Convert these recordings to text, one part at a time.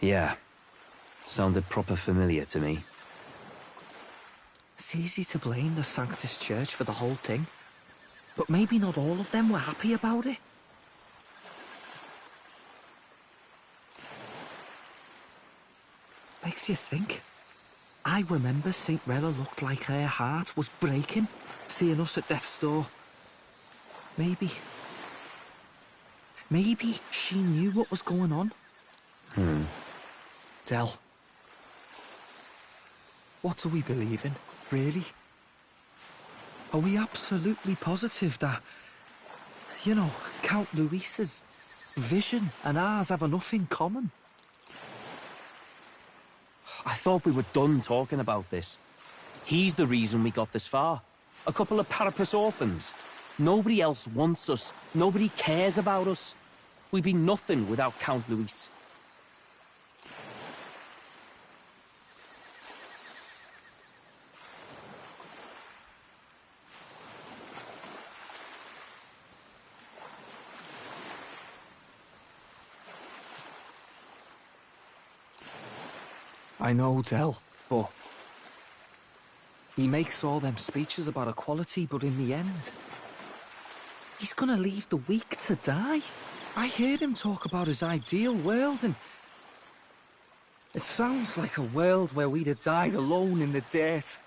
Yeah. Sounded proper familiar to me. It's easy to blame the Sanctus Church for the whole thing, but maybe not all of them were happy about it. Makes you think. I remember St. Rella looked like her heart was breaking, seeing us at death's door. Maybe she knew what was going on. Del, what do we believe in, really? Are we absolutely positive that, you know, Count Luis's vision and ours have enough in common? I thought we were done talking about this. He's the reason we got this far. A couple of Parapus orphans. Nobody else wants us. Nobody cares about us. We'd be nothing without Count Luis. I know, Del, but he makes all them speeches about equality, but in the end, he's gonna leave the weak to die. I heard him talk about his ideal world, and it sounds like a world where we'd have died alone in the dirt.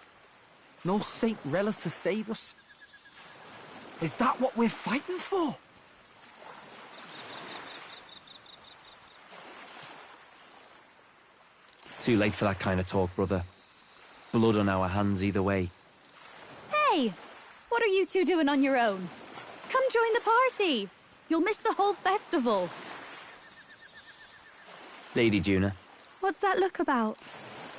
No Saint Rella to save us. Is that what we're fighting for? Too late for that kind of talk, brother. Blood on our hands either way. Hey! What are you two doing on your own? Come join the party! You'll miss the whole festival. Lady Juna. What's that look about?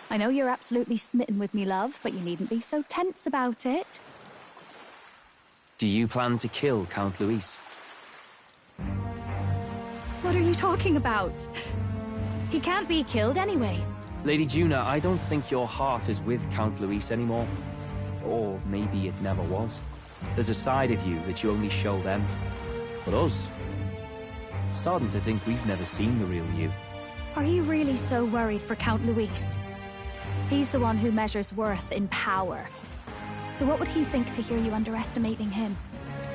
I know you're absolutely smitten with me, love, but you needn't be so tense about it. Do you plan to kill Count Luis? What are you talking about? He can't be killed anyway. Lady Juna, I don't think your heart is with Count Luis anymore. Or maybe it never was. There's a side of you that you only show them. But us? Starting to think we've never seen the real you. Are you really so worried for Count Luis? He's the one who measures worth in power. So what would he think to hear you underestimating him?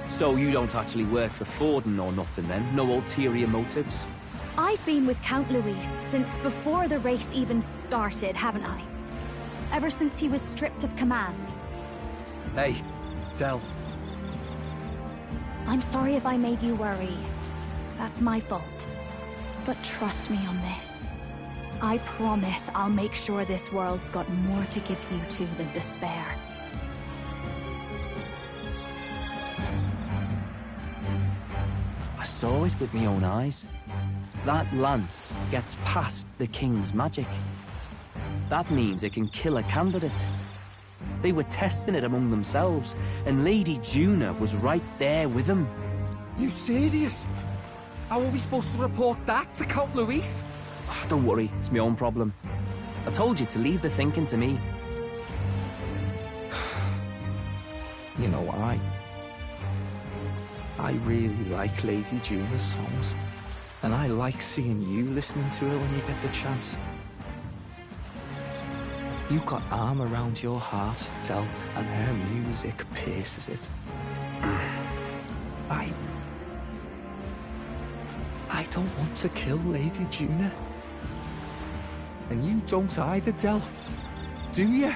So you don't actually work for Forden or nothing then? No ulterior motives? I've been with Count Luis since before the race even started, haven't I? Ever since he was stripped of command. Hey, Del. I'm sorry if I made you worry. That's my fault. But trust me on this. I promise I'll make sure this world's got more to give you two than despair. I saw it with my own eyes. That lance gets past the king's magic. That means it can kill a candidate. They were testing it among themselves, and Lady Juna was right there with them. You serious? How are we supposed to report that to Count Luis? Don't worry, it's my own problem. I told you to leave the thinking to me. You know, I really like Lady Juna's songs. And I like seeing you listening to her when you get the chance. You got arm around your heart, Del, and her music pierces it. I don't want to kill Lady Juna. And you don't either, Del. Do you?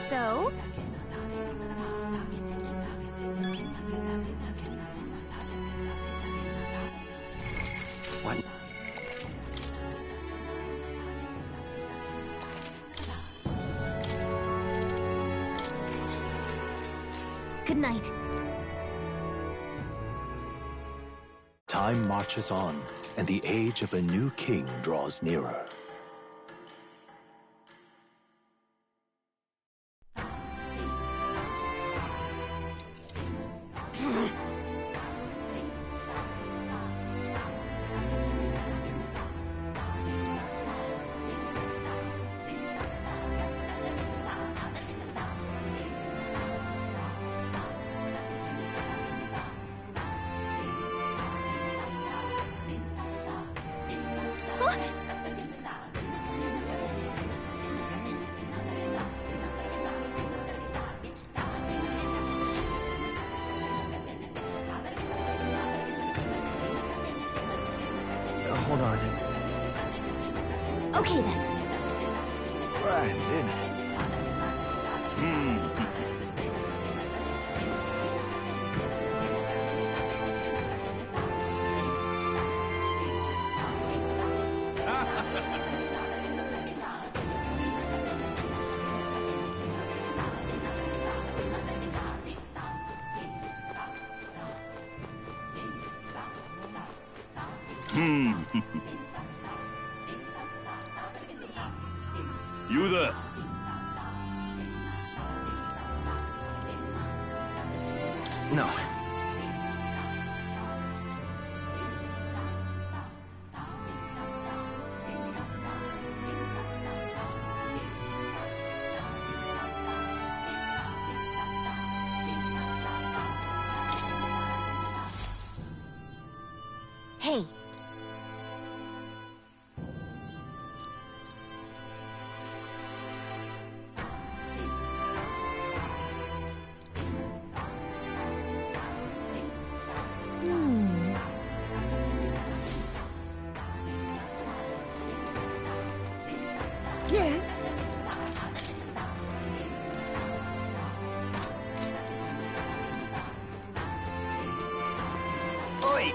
So? What? Good night. Time marches on, and the age of a new king draws nearer. hold on. Okay then. Brandon. You there? No. Hey. Yes. Oi!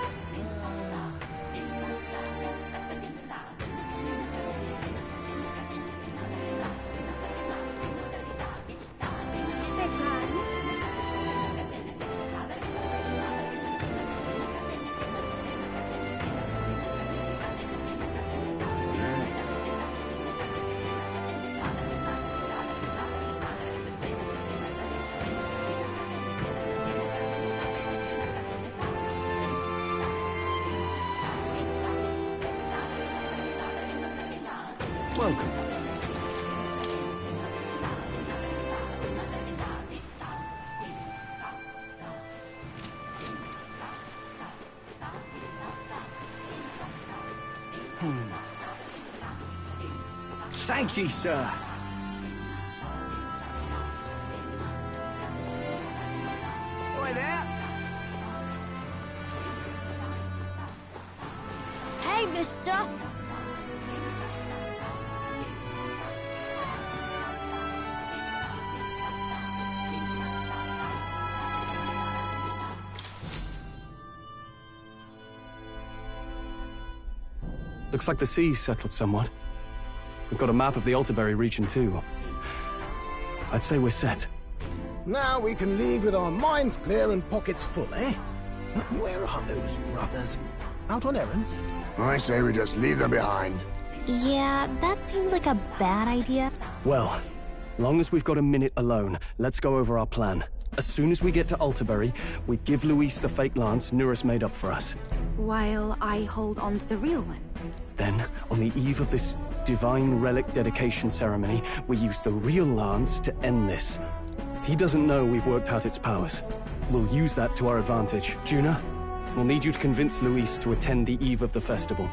Welcome. Thank ye, sir. Oi there! Hey, mister. Looks like the sea's settled somewhat. We've got a map of the Alterberry region too. I'd say we're set. Now we can leave with our minds clear and pockets full, eh? Where are those brothers? Out on errands? I say we just leave them behind. Yeah, that seems like a bad idea. Well, long as we've got a minute alone, let's go over our plan. As soon as we get to Alterberry, we give Luis the fake lance Nuris made up for us. While I hold on to the real one. Then, on the eve of this divine relic dedication ceremony, we use the real lance to end this. He doesn't know we've worked out its powers. We'll use that to our advantage. Juna, we'll need you to convince Luis to attend the eve of the festival.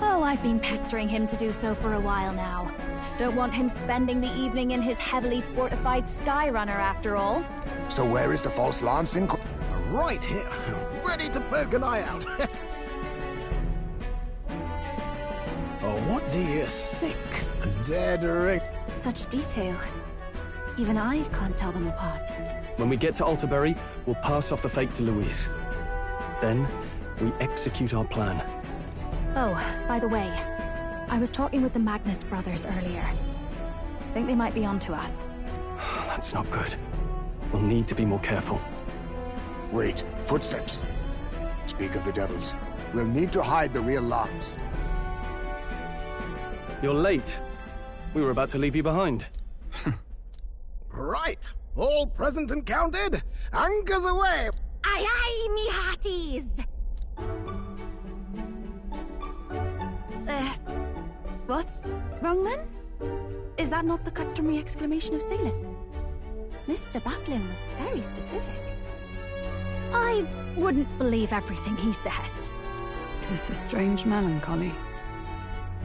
Oh, I've been pestering him to do so for a while now. Don't want him spending the evening in his heavily fortified Skyrunner after all. So where is the false lance in? Right here, ready to poke an eye out. Oh, what do you think? Dare direct? Such detail. Even I can't tell them apart. When we get to Alterberry, we'll pass off the fake to Luis. Then, we execute our plan. Oh, by the way, I was talking with the Magnus brothers earlier. Think they might be onto us. That's not good. We'll need to be more careful. Wait, footsteps. Speak of the devils. We'll need to hide the real lance. You're late. We were about to leave you behind. Right, all present and counted. Anchors away. Aye aye, me hearties! What's wrong then? Is that not the customary exclamation of sailors? Mr. Buckland was very specific. I wouldn't believe everything he says. 'Tis a strange melancholy,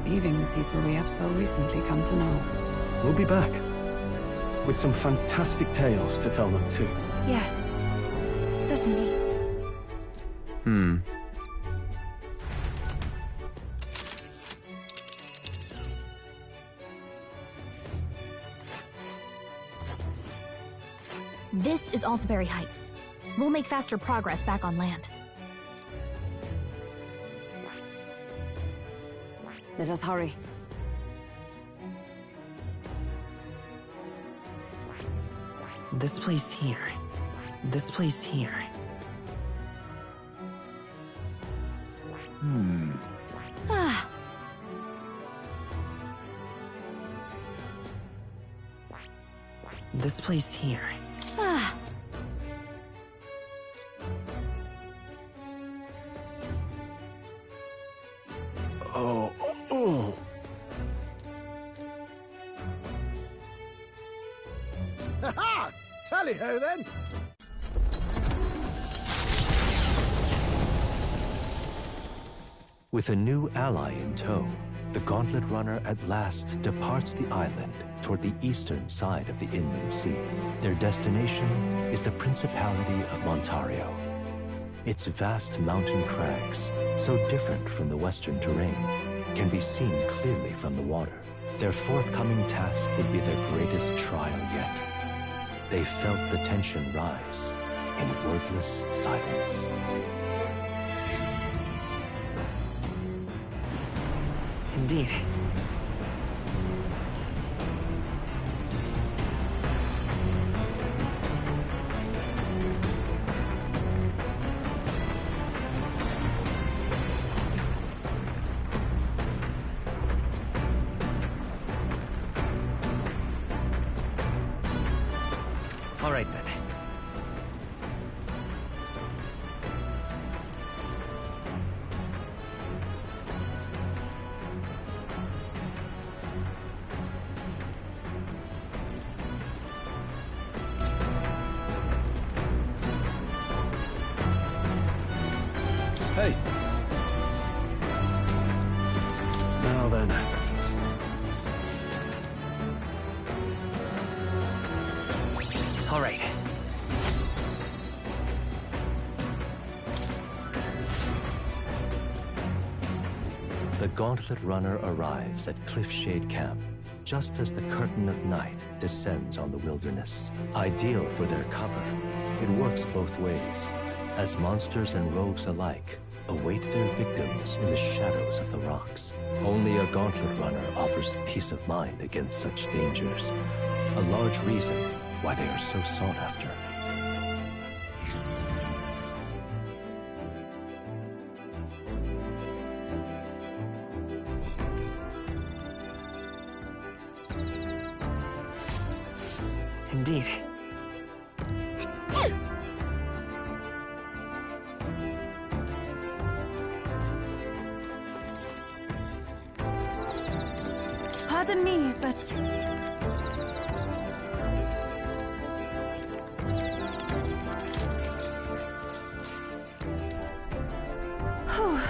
leaving the people we have so recently come to know. We'll be back. With some fantastic tales to tell them too. Yes, certainly. This is Altaberry Heights. We'll make faster progress back on land. Let us hurry. This place here. This place here. Ah. This place here. Ah. Oh. Ha-ha! Tally-ho, then! With a new ally in tow, the Gauntlet Runner at last departs the island toward the eastern side of the inland sea. Their destination is the Principality of Montario. Its vast mountain crags, so different from the western terrain, can be seen clearly from the water. Their forthcoming task would be their greatest trial yet. They felt the tension rise in wordless silence. Indeed. All right, then. Hey! Now then. All right. The Gauntlet Runner arrives at Cliffshade Camp just as the curtain of night descends on the wilderness. Ideal for their cover, it works both ways, as monsters and rogues alike await their victims in the shadows of the rocks. Only a Gauntlet Runner offers peace of mind against such dangers, a large reason why they are so sought after. Indeed. Pardon me, but... Whew.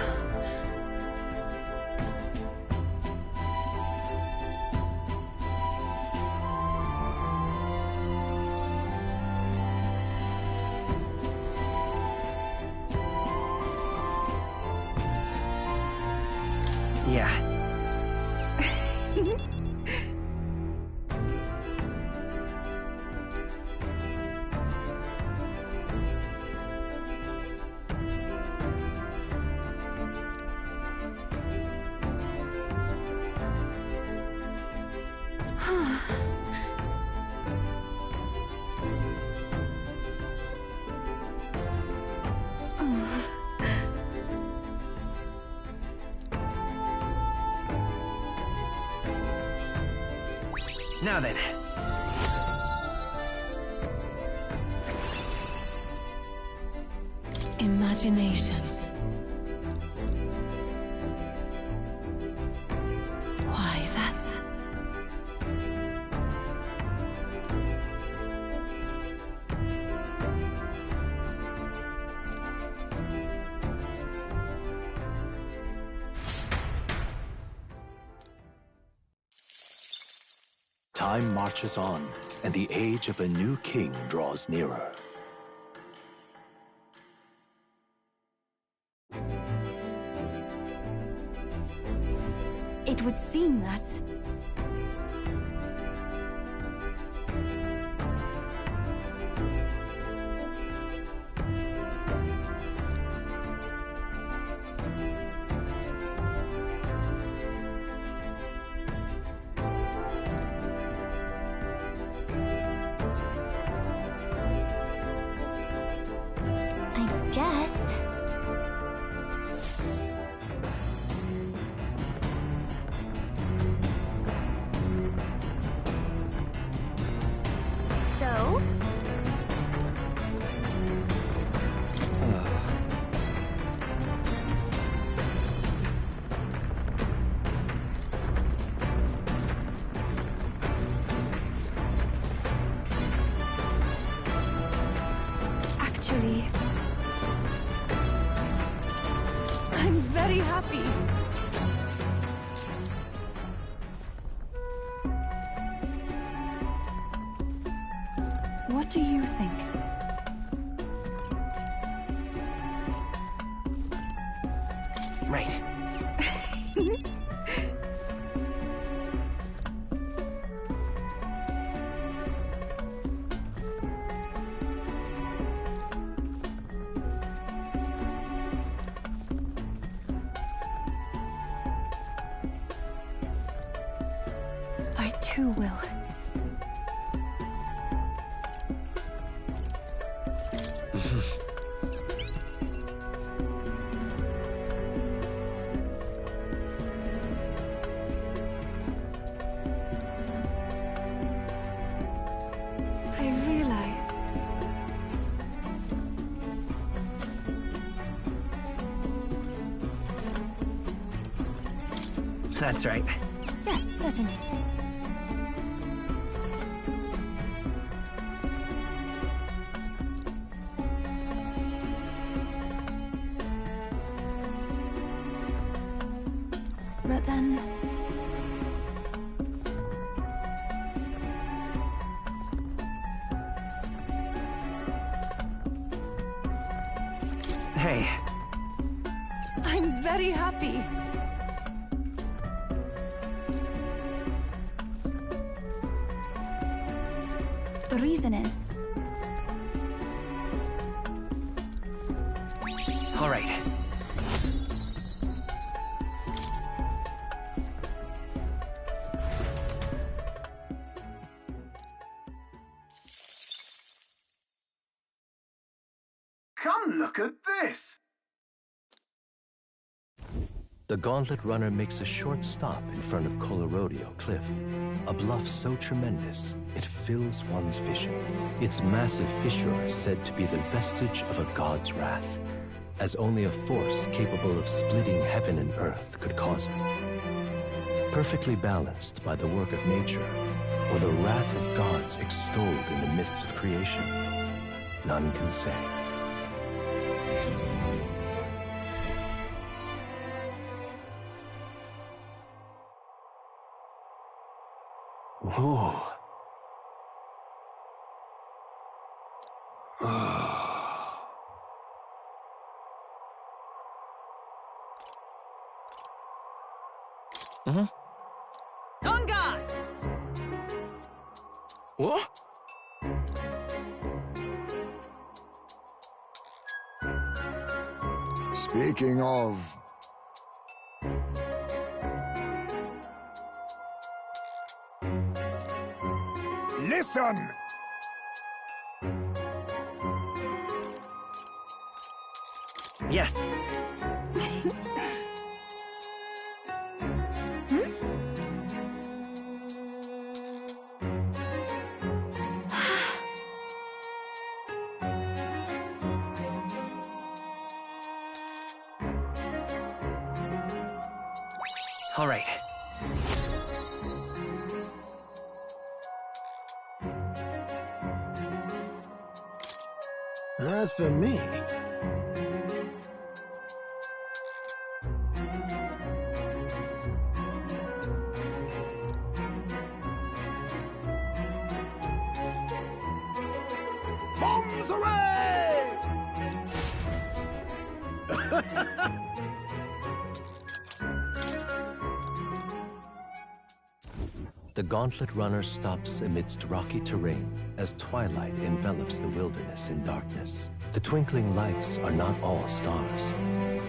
Yeah. Now then. Imagination. Why, that's... Time marches on, and the age of a new king draws nearer. It would seem that... I'm very happy. What do you think? Right. I too will. I realized. That's right. Yes, certainly. But then... Hey. I'm very happy. The reason is... All right. Come look at this! The Gauntlet Runner makes a short stop in front of Colorodeo Cliff, a bluff so tremendous it fills one's vision. Its massive fissure is said to be the vestige of a god's wrath, as only a force capable of splitting heaven and earth could cause it. Perfectly balanced by the work of nature, or the wrath of gods extolled in the myths of creation, none can say. Whoa. On guard! What? Speaking of... Listen! Yes. All right. As for me... Bombs away! The Gauntlet Runner stops amidst rocky terrain as twilight envelops the wilderness in darkness. The twinkling lights are not all stars.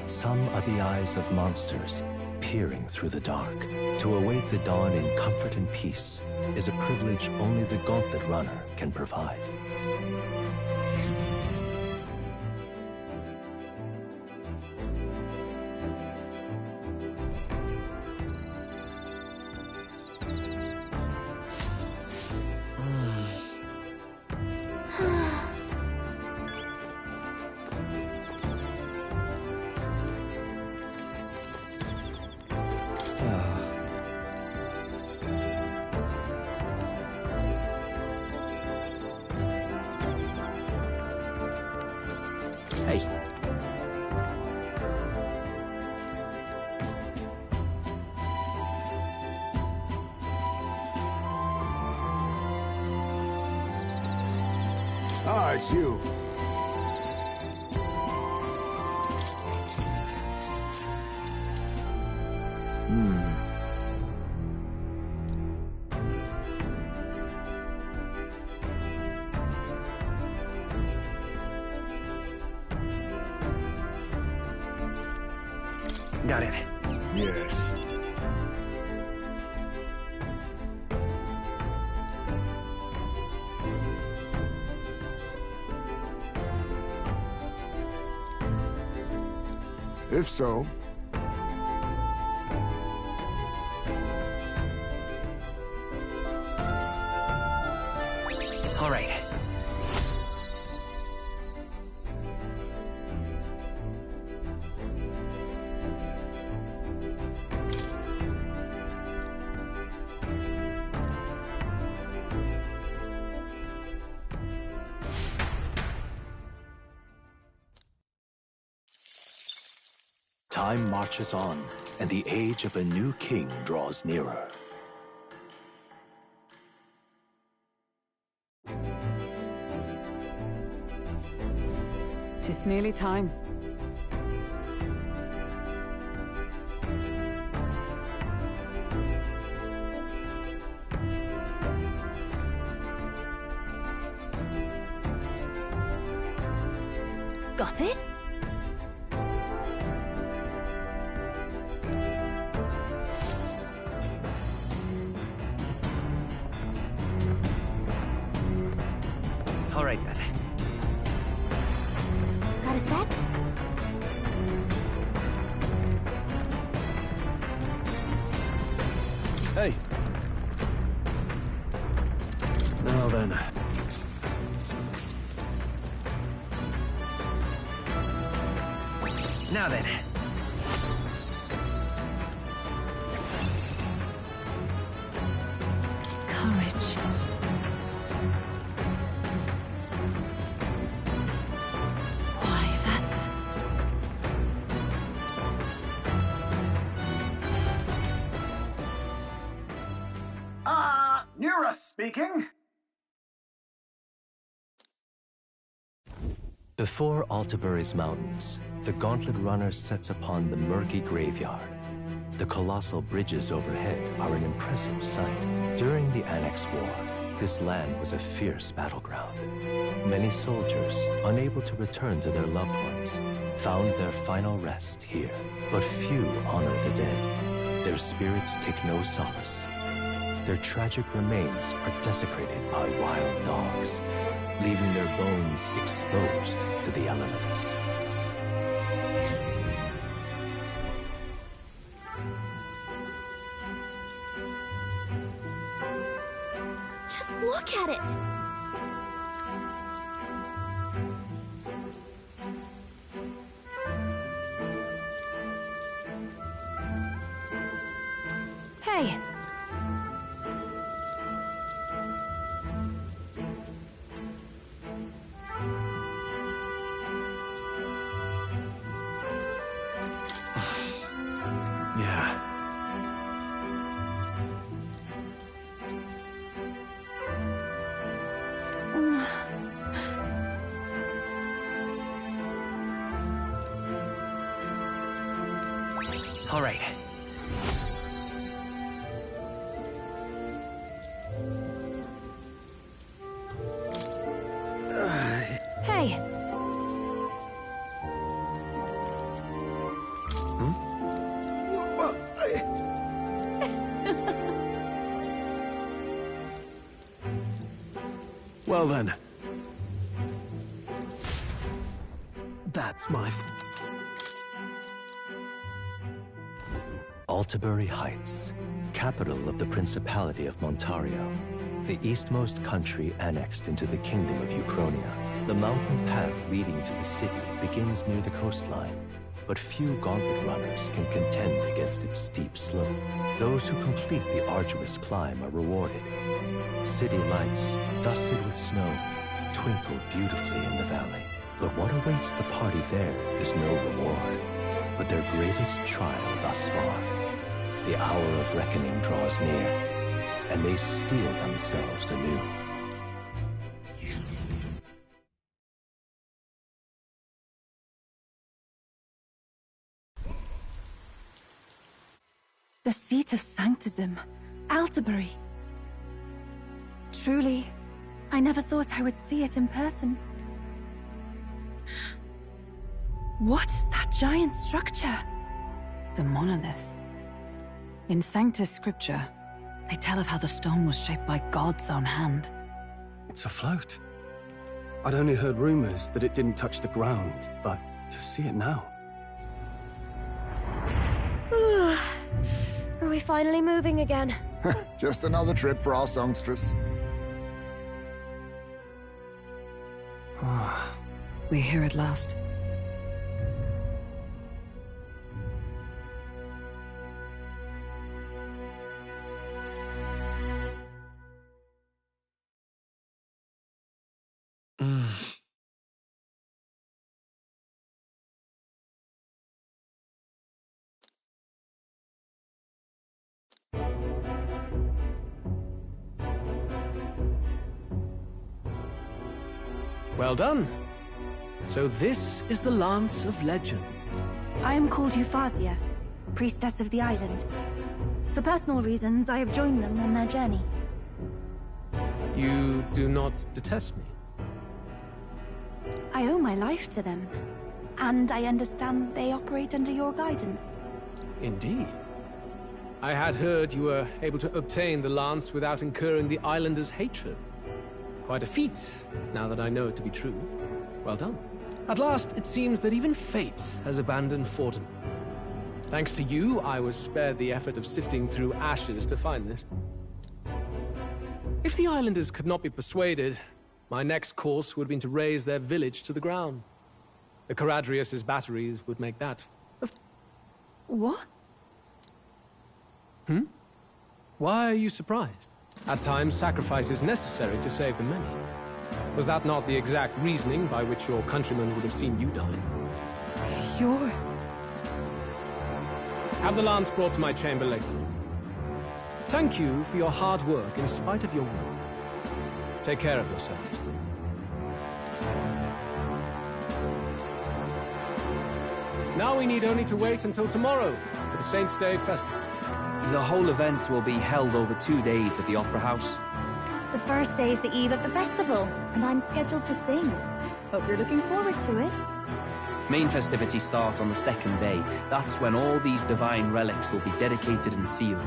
Some are the eyes of monsters, peering through the dark. To await the dawn in comfort and peace is a privilege only the Gauntlet Runner can provide. Hey. it's you. Got it. Yes. If so, All right. Time marches on, and the age of a new king draws nearer. Tis nearly time. Got it? All right then. Got a sec? Hey. Now then. Now then. Courage. Why, that's... Nura speaking. Before Altabury's mountains, the Gauntlet Runner sets upon the murky graveyard. The colossal bridges overhead are an impressive sight. During the Annex War, this land was a fierce battleground. Many soldiers, unable to return to their loved ones, found their final rest here. But few honor the dead. Their spirits take no solace. Their tragic remains are desecrated by wild dogs, leaving their bones exposed to the elements. Just look at it! Hey! Yeah. All right. Hey! Well then. That's my Altabury Heights, capital of the Principality of Montario, the eastmost country annexed into the Kingdom of Uchronia. The mountain path leading to the city begins near the coastline, but few Gauntlet runners can contend against its steep slope. Those who complete the arduous climb are rewarded. City lights, dusted with snow, twinkle beautifully in the valley. But what awaits the party there is no reward, but their greatest trial thus far. The hour of reckoning draws near, and they steel themselves anew. The seat of Sanctism, Altabury. Truly, I never thought I would see it in person. What is that giant structure? The monolith. In Sanctus Scripture, they tell of how the stone was shaped by God's own hand. It's afloat. I'd only heard rumors that it didn't touch the ground, but to see it now... Are we finally moving again? Just another trip for our songstress. We're here at last. Well done. So this is the Lance of Legend. I am called Refantazio, priestess of the island. For personal reasons, I have joined them on their journey. You do not detest me? I owe my life to them, and I understand they operate under your guidance. Indeed. I had heard you were able to obtain the lance without incurring the islanders' hatred. Quite a feat, now that I know it to be true. Well done. At last, it seems that even fate has abandoned Forden. Thanks to you, I was spared the effort of sifting through ashes to find this. If the islanders could not be persuaded, my next course would have been to raze their village to the ground. The Caradrius' batteries would make that... What? Why are you surprised? At times, sacrifice is necessary to save the many. Was that not the exact reasoning by which your countrymen would have seen you die? You're... Have the lance brought to my chamber later. Thank you for your hard work in spite of your wound. Take care of yourselves. Now we need only to wait until tomorrow for the Saints' Day Festival. The whole event will be held over 2 days at the Opera House. The first day is the eve of the festival, and I'm scheduled to sing. Hope you're looking forward to it. Main festivities start on the second day. That's when all these divine relics will be dedicated and sealed.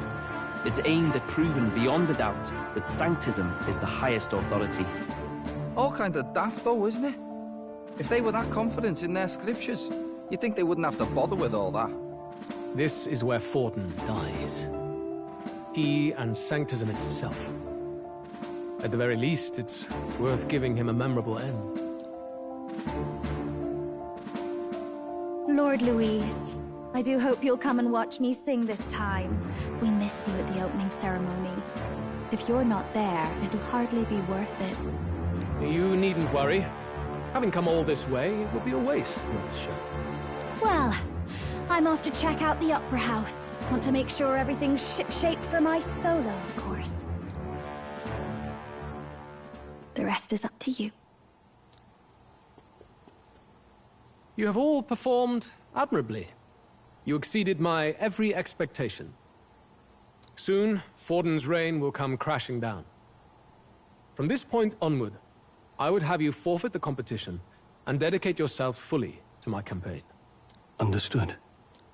It's aimed at proving beyond a doubt that Sanctism is the highest authority. All kind of daft though, isn't it? If they were that confident in their scriptures, you'd think they wouldn't have to bother with all that. This is where Forden dies. He and Sanctism itself. At the very least, it's worth giving him a memorable end. Lord Louise, I do hope you'll come and watch me sing this time. We missed you at the opening ceremony. If you're not there, it'll hardly be worth it. You needn't worry. Having come all this way, it would be a waste not to show. Well, I'm off to check out the Opera House. Want to make sure everything's ship-shape for my solo, of course. The rest is up to you. You have all performed admirably. You exceeded my every expectation. Soon, Forden's reign will come crashing down. From this point onward, I would have you forfeit the competition and dedicate yourself fully to my campaign. Understood.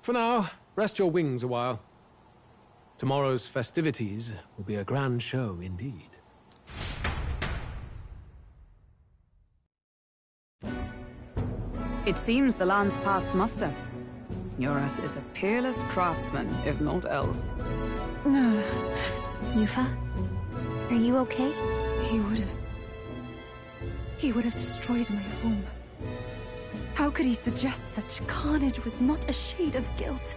For now, rest your wings a while. Tomorrow's festivities will be a grand show indeed. It seems the land's passed muster. Eurus is a peerless craftsman, if not else. Yufa, are you okay? He would have destroyed my home. How could he suggest such carnage with not a shade of guilt?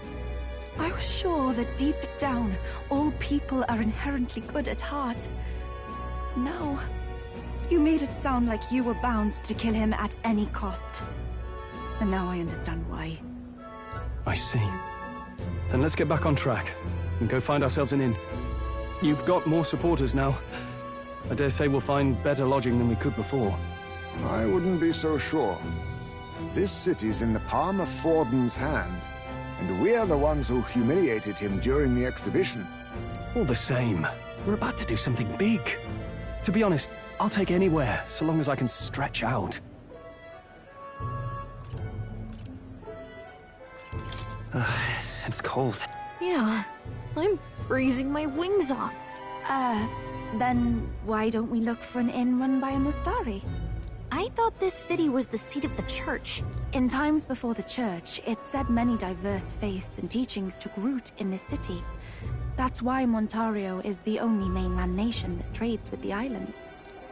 I was sure that deep down, all people are inherently good at heart. Now, you made it sound like you were bound to kill him at any cost. And now I understand why. I see. Then let's get back on track and go find ourselves an inn. You've got more supporters now. I dare say we'll find better lodging than we could before. I wouldn't be so sure. This city's in the palm of Forden's hand. And we're the ones who humiliated him during the exhibition. All the same, we're about to do something big. To be honest, I'll take anywhere, so long as I can stretch out. It's cold. Yeah, I'm freezing my wings off. Then why don't we look for an inn run by a Mustari? I thought this city was the seat of the church. In times before the church, it said many diverse faiths and teachings took root in this city. That's why Montario is the only mainland nation that trades with the islands.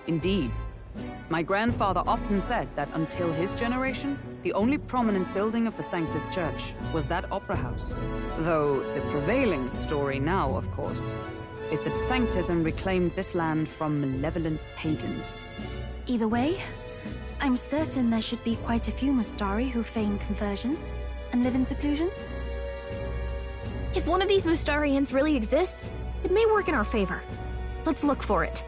Indeed. My grandfather often said that until his generation, the only prominent building of the Sanctus Church was that opera house. Though the prevailing story now, of course, is that Sanctism reclaimed this land from malevolent pagans. Either way, I'm certain there should be quite a few Mustari who feign conversion and live in seclusion. If one of these Mustarians really exists, it may work in our favor. Let's look for it.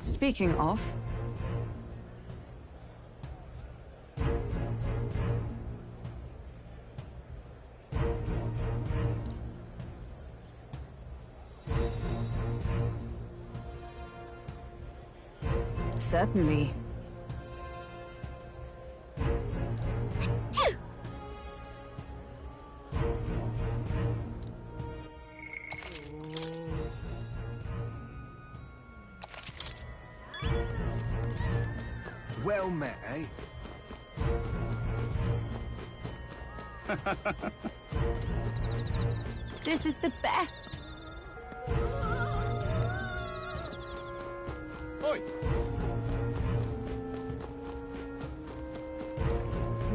Speaking of... Certainly. Well met, eh? This is the best. Oi!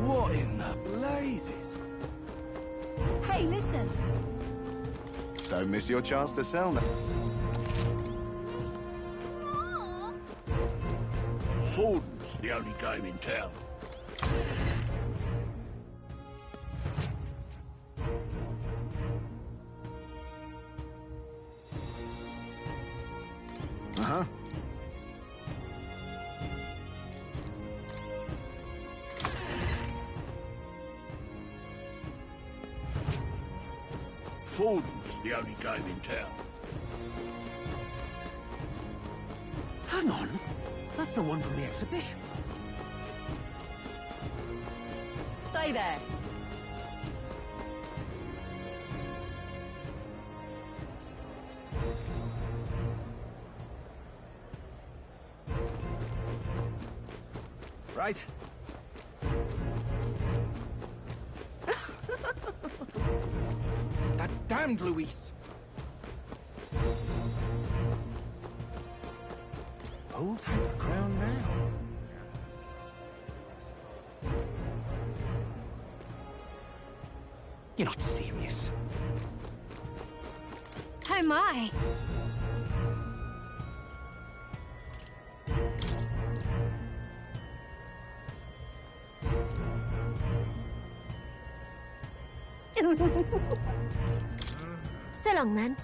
What in the blazes? Hey, listen. Don't miss your chance to sell now. Ford's the only game in town. Uh-huh. Ford's the only game in town. Hang on. That's the one from the exhibition. Say there. Right. That damned Luis. Who'll take the crown now? You're not serious. Oh my. So long, then.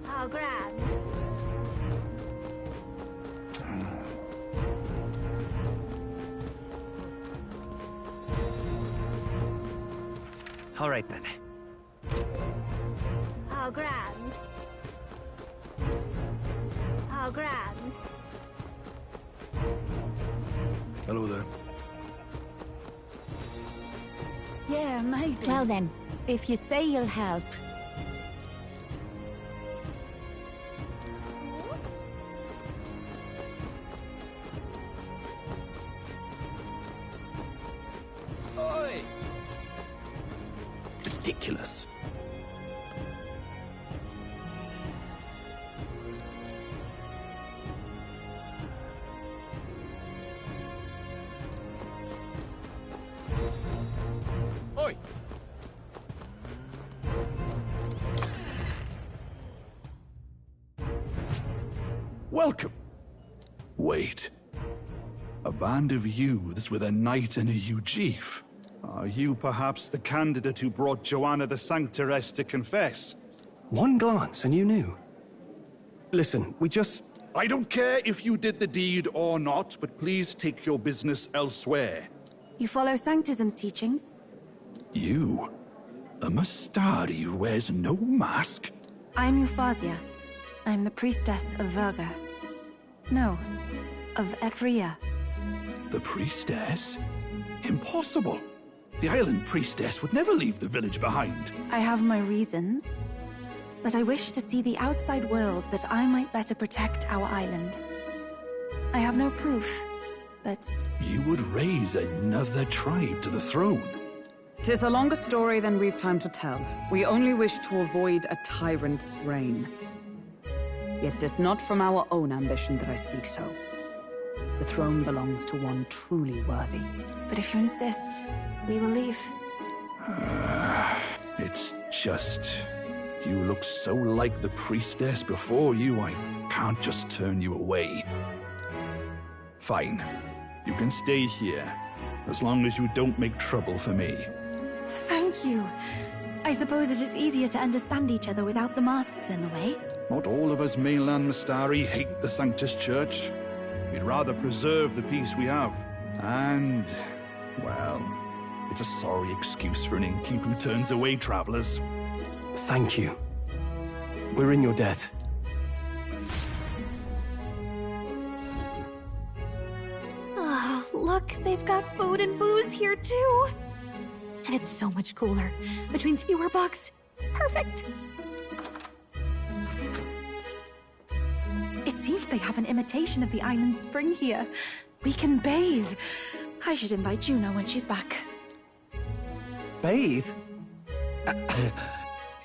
Oh, grand. All right, then. Oh, grand. Oh, grand. Hello there. Yeah, amazing. Well then, if you say you'll help. Oi! Ridiculous. Oi! Welcome. Wait. A band of youths with a knight and a Ujif. Are you perhaps the candidate who brought Joanna the Sanctoress to confess? One glance and you knew. Listen, we just... I don't care if you did the deed or not, but please take your business elsewhere. You follow Sanctism's teachings? You? A Mystari who wears no mask? I'm Refantazio. I'm the priestess of Verga. No, of Etria. The priestess? Impossible. The island priestess would never leave the village behind. I have my reasons, but I wish to see the outside world that I might better protect our island. I have no proof, but... You would raise another tribe to the throne. 'Tis a longer story than we've time to tell. We only wish to avoid a tyrant's reign. Yet 'tis not from our own ambition that I speak so. The throne belongs to one truly worthy. But if you insist, we will leave. It's just... You look so like the priestess before you, I can't just turn you away. Fine. You can stay here, as long as you don't make trouble for me. Thank you. I suppose it is easier to understand each other without the masks in the way. Not all of us mainland Mystari hate the Sanctus Church. We'd rather preserve the peace we have. And, well, it's a sorry excuse for an innkeep who turns away travelers. Thank you. We're in your debt. Ah, look, they've got food and booze here too. And it's so much cooler. Which means fewer bugs. Perfect. It seems they have an imitation of the island spring here. We can bathe. I should invite Juno when she's back. Bathe?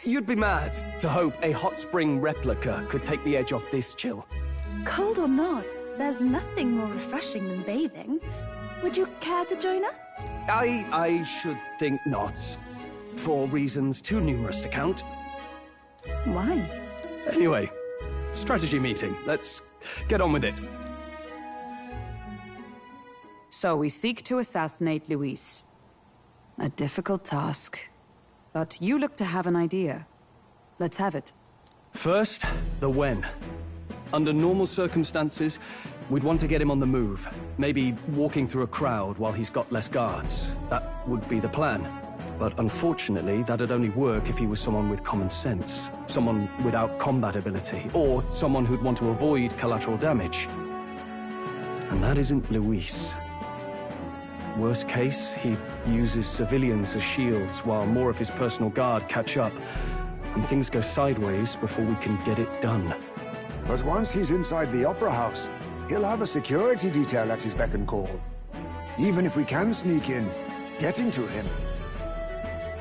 You'd be mad to hope a hot spring replica could take the edge off this chill. Cold or not, there's nothing more refreshing than bathing. Would you care to join us? I should think not. For reasons too numerous to count. Why? Anyway, strategy meeting. Let's get on with it. So we seek to assassinate Luis. A difficult task. But you look to have an idea. Let's have it. First, the when. Under normal circumstances, we'd want to get him on the move. Maybe walking through a crowd while he's got less guards. That would be the plan. But unfortunately, that'd only work if he was someone with common sense. Someone without combat ability. Or someone who'd want to avoid collateral damage. And that isn't Luis. Worst case, he uses civilians as shields while more of his personal guard catch up. And things go sideways before we can get it done. But once he's inside the Opera House, he'll have a security detail at his beck and call. Even if we can sneak in, getting to him.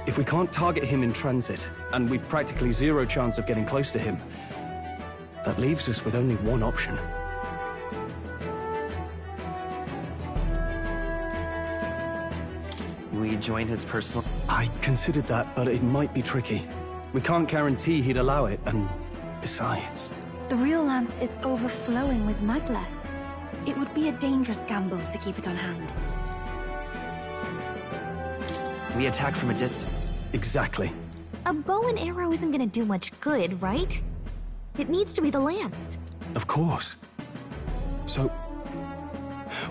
If we can't target him in transit, and we've practically zero chance of getting close to him, that leaves us with only one option. We join his personal... I considered that, but it might be tricky. We can't guarantee he'd allow it, and besides... The real lance is overflowing with magla. It would be a dangerous gamble to keep it on hand. We attack from a distance. Exactly. A bow and arrow isn't gonna do much good, right? It needs to be the lance. Of course. So,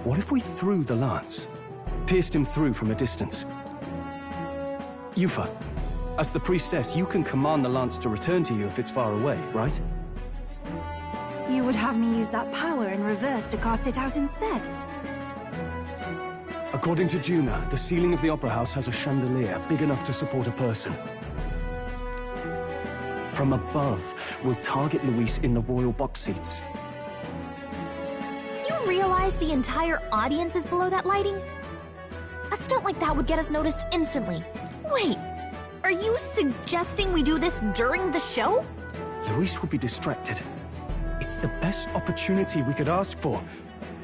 what if we threw the lance? Pierced him through from a distance? Yufa, as the priestess, you can command the lance to return to you if it's far away, right? You would have me use that power in reverse to cast it out instead. According to Juno, the ceiling of the Opera House has a chandelier big enough to support a person. From above, we'll target Luis in the royal box seats. You realize the entire audience is below that lighting? A stunt like that would get us noticed instantly. Wait, are you suggesting we do this during the show? Luis would be distracted. It's the best opportunity we could ask for.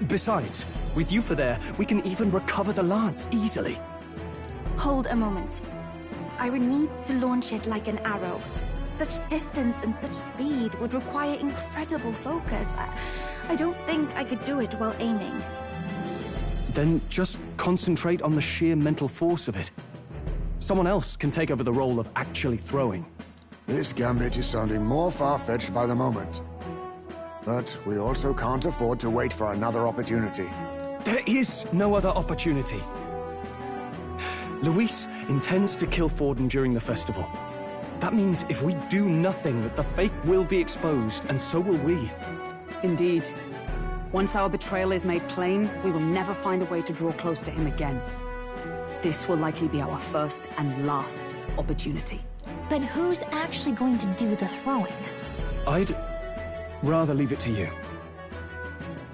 Besides, with Yufa there, we can even recover the lance easily. Hold a moment. I would need to launch it like an arrow. Such distance and such speed would require incredible focus. I don't think I could do it while aiming. Then just concentrate on the sheer mental force of it. Someone else can take over the role of actually throwing. This gambit is sounding more far-fetched by the moment. But we also can't afford to wait for another opportunity. There is no other opportunity. Luis intends to kill Forden during the festival. That means if we do nothing, the fake will be exposed, and so will we. Indeed. Once our betrayal is made plain, we will never find a way to draw close to him again. This will likely be our first and last opportunity. But who's actually going to do the throwing? I'd rather leave it to you.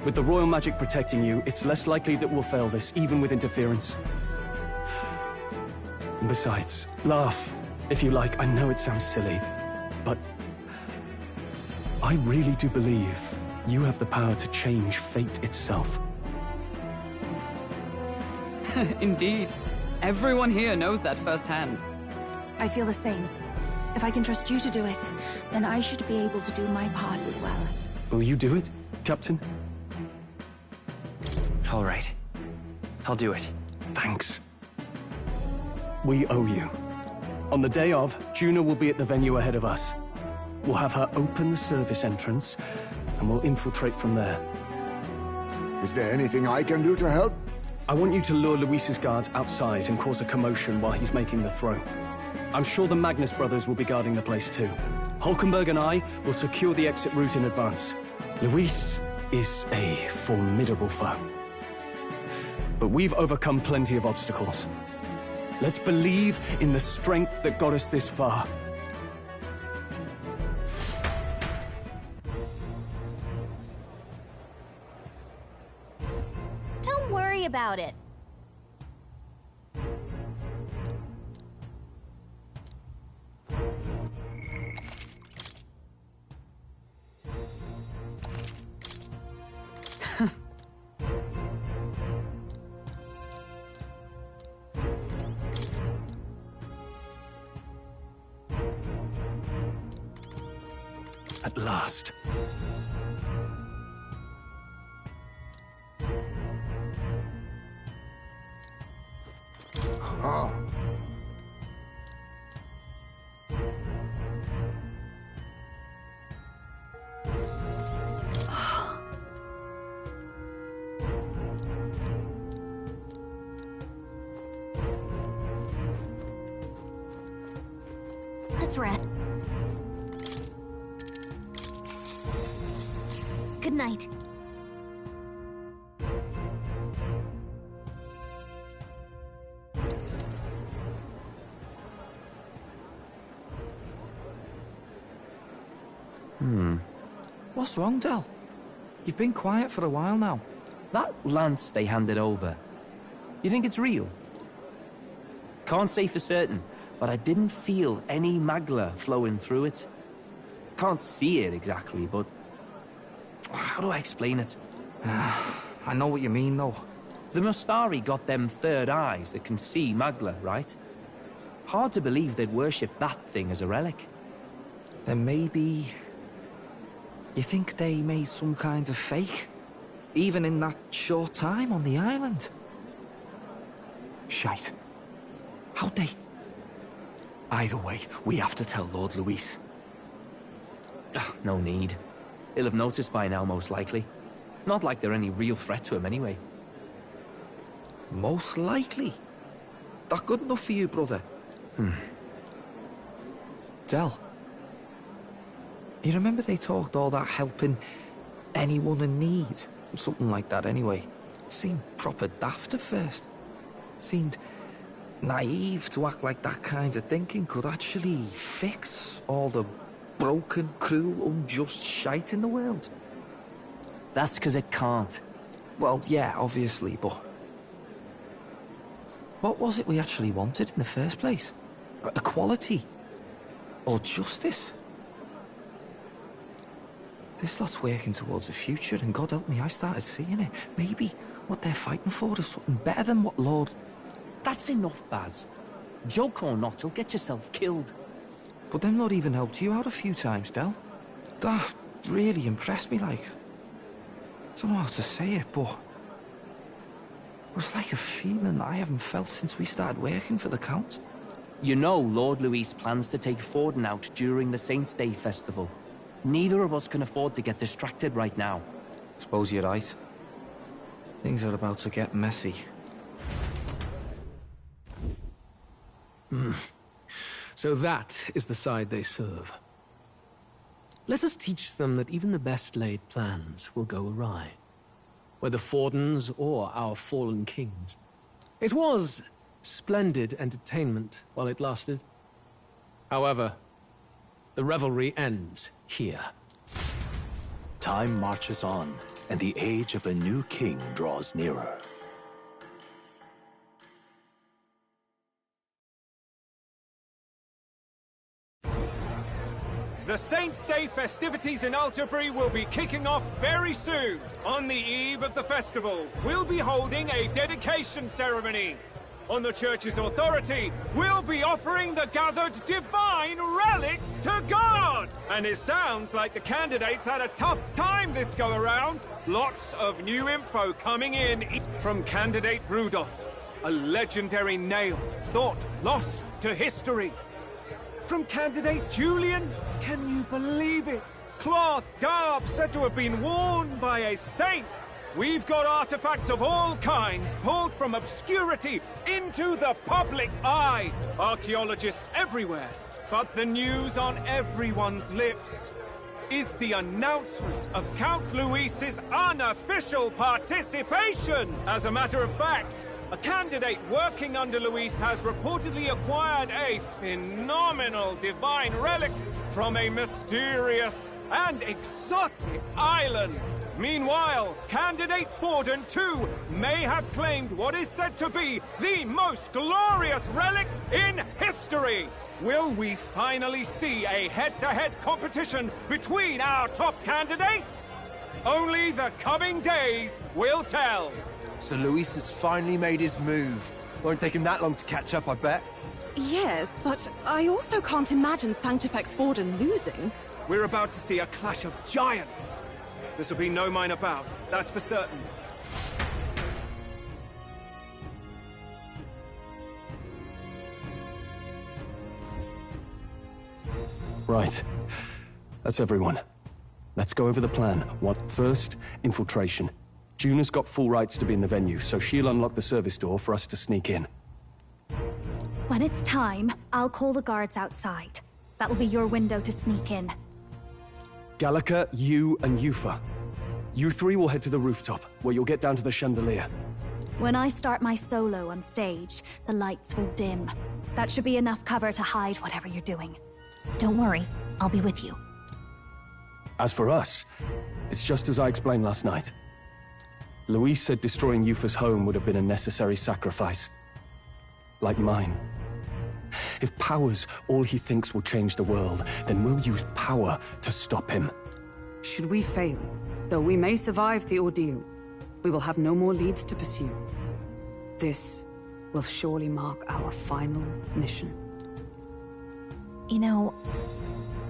With the royal magic protecting you, it's less likely that we'll fail this, even with interference. And besides, laugh, if you like. I know it sounds silly, but I really do believe you have the power to change fate itself. Indeed. Everyone here knows that firsthand. I feel the same. If I can trust you to do it, then I should be able to do my part as well. Will you do it, Captain? All right. I'll do it. Thanks. We owe you. On the day of, Juna will be at the venue ahead of us. We'll have her open the service entrance, and we'll infiltrate from there. Is there anything I can do to help? I want you to lure Luis's guards outside and cause a commotion while he's making the throw. I'm sure the Magnus brothers will be guarding the place too. Hulkenberg and I will secure the exit route in advance. Luis is a formidable foe. But we've overcome plenty of obstacles. Let's believe in the strength that got us this far. Don't worry about it. At last. Ah. Let's rest. Good night. What's wrong, Del? You've been quiet for a while now. That lance they handed over, you think it's real? Can't say for certain, but I didn't feel any magla flowing through it. Can't see it exactly, but how do I explain it? I know what you mean, though. The Mustari got them third eyes that can see magla, right? Hard to believe they'd worship that thing as a relic. Then maybe... You think they made some kind of fake? Even in that short time on the island? Shite. How'd they... Either way, we have to tell Lord Luis. No need. He'll have noticed by now, most likely. Not like they're any real threat to him anyway. Most likely? That good enough for you, brother? Del. You remember they talked all that helping anyone in need? Something like that anyway. Seemed proper daft at first. Seemed naive to act like that kind of thinking could actually fix all the broken, cruel, unjust shite in the world. That's because it can't. Well, yeah, obviously, but... What was it we actually wanted in the first place? Equality? Or justice? This lot's working towards a future, and God help me, I started seeing it. Maybe what they're fighting for is something better than what Lord... That's enough, Baz. Joke or not, you'll get yourself killed. But them not even helped you out a few times, Del. That really impressed me, like. I don't know how to say it, but... It was like a feeling I haven't felt since we started working for the Count. You know Lord Luis plans to take Forden out during the Saints' Day festival. Neither of us can afford to get distracted right now. Suppose you're right. Things are about to get messy. So that is the side they serve. Let us teach them that even the best laid plans will go awry, whether Forden's or our fallen kings. It was splendid entertainment while it lasted. However, the revelry ends here. Time marches on, and the age of a new king draws nearer. The Saints' Day festivities in Alterbury will be kicking off very soon. On the eve of the festival, we'll be holding a dedication ceremony. On the church's authority, we'll be offering the gathered divine relics to God! And it sounds like the candidates had a tough time this go-around. Lots of new info coming in from candidate Rudolph, a legendary nail thought lost to history. From candidate Julian, can you believe it? Cloth garb said to have been worn by a saint. We've got artifacts of all kinds pulled from obscurity into the public eye. Archaeologists everywhere. But the news on everyone's lips is the announcement of Count Luis's unofficial participation. As a matter of fact, a candidate working under Luis has reportedly acquired a phenomenal divine relic from a mysterious and exotic island. Meanwhile, candidate Forden, too, may have claimed what is said to be the most glorious relic in history. Will we finally see a head-to-head competition between our top candidates? Only the coming days will tell. So Luis has finally made his move. Won't take him that long to catch up, I bet. Yes, but I also can't imagine Sanctifex Forden losing. We're about to see a clash of giants. This'll be no minor bout, that's for certain. Right. That's everyone. Let's go over the plan. First, infiltration. Juna's got full rights to be in the venue, so she'll unlock the service door for us to sneak in. When it's time, I'll call the guards outside. That'll be your window to sneak in. Gallica, you, and Yufa. You three will head to the rooftop, where you'll get down to the chandelier. When I start my solo on stage, the lights will dim. That should be enough cover to hide whatever you're doing. Don't worry, I'll be with you. As for us, it's just as I explained last night. Luis said destroying Yufa's home would have been a necessary sacrifice. Like mine. If power's all he thinks will change the world, then we'll use power to stop him. Should we fail, though we may survive the ordeal, we will have no more leads to pursue. This will surely mark our final mission. You know,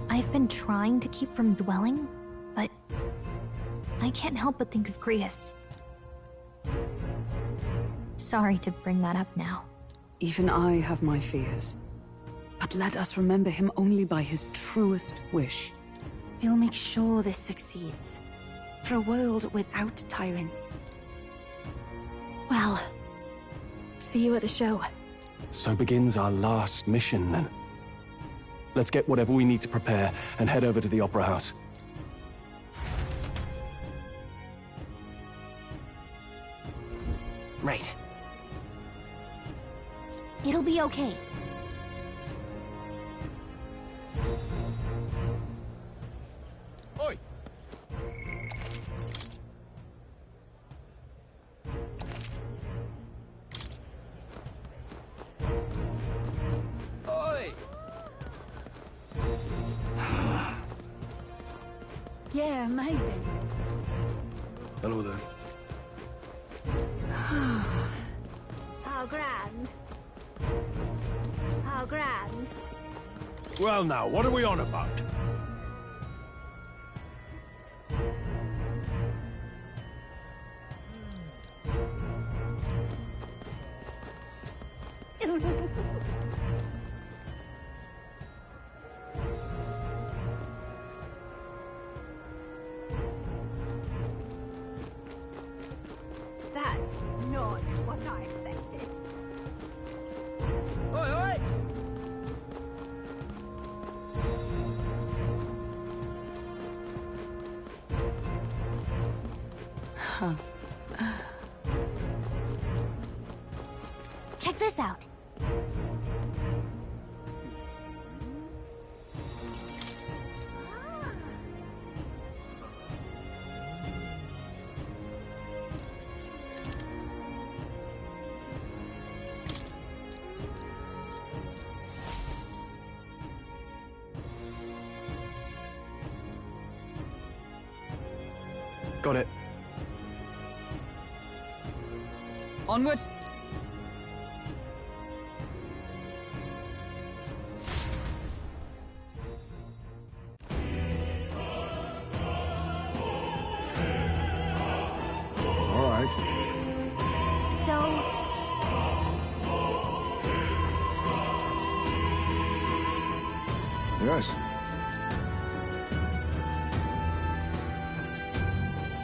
I've been trying to keep from dwelling, but I can't help but think of Grius. Sorry to bring that up now. Even I have my fears. But let us remember him only by his truest wish. We'll make sure this succeeds. For a world without tyrants. Well, see you at the show. So begins our last mission, then. Let's get whatever we need to prepare and head over to the Opera House. Right. It'll be okay. Oi! Oi! Yeah, amazing. Hello there. How grand. How grand. Well now, what are we on about? Not what I expected. Oi, oi! Huh. Check this out. Got it. Onward. All right. So, Yes.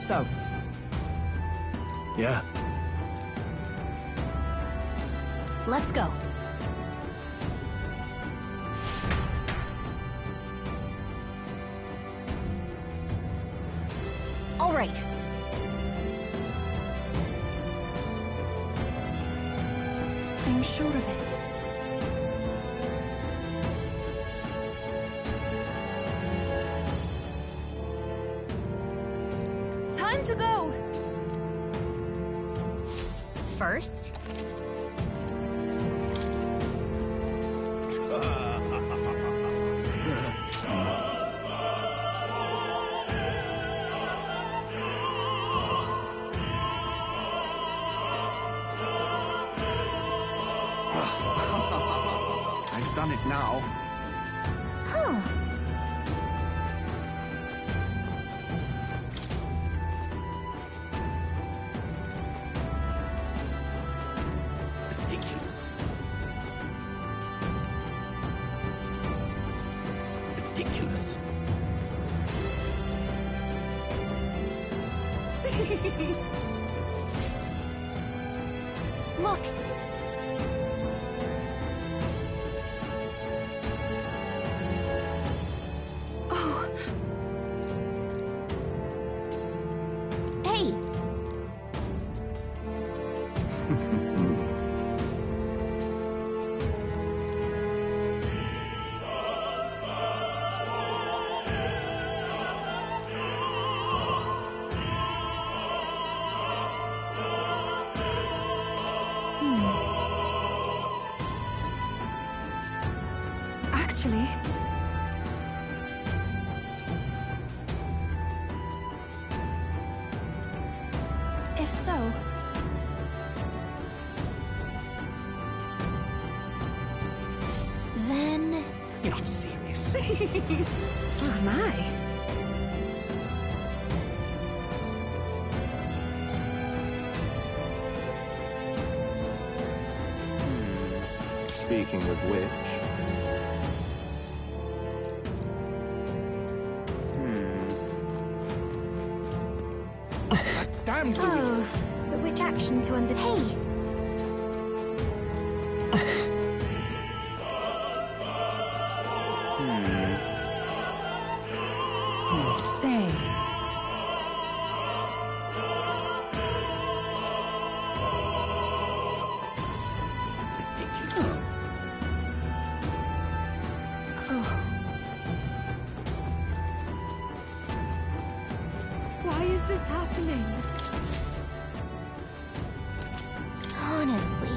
So, Yeah. let's go. All right. I'm sure of it. Time to go! First, I've done it now. huh. Ridiculous. Ridiculous. Look. Oh, Hey, actually, if so, then... You're not serious. oh my. Speaking of which... Damn Oh, but which action to undertake? Hey, Say. Ridiculous. Oh. Why is this happening? honestly.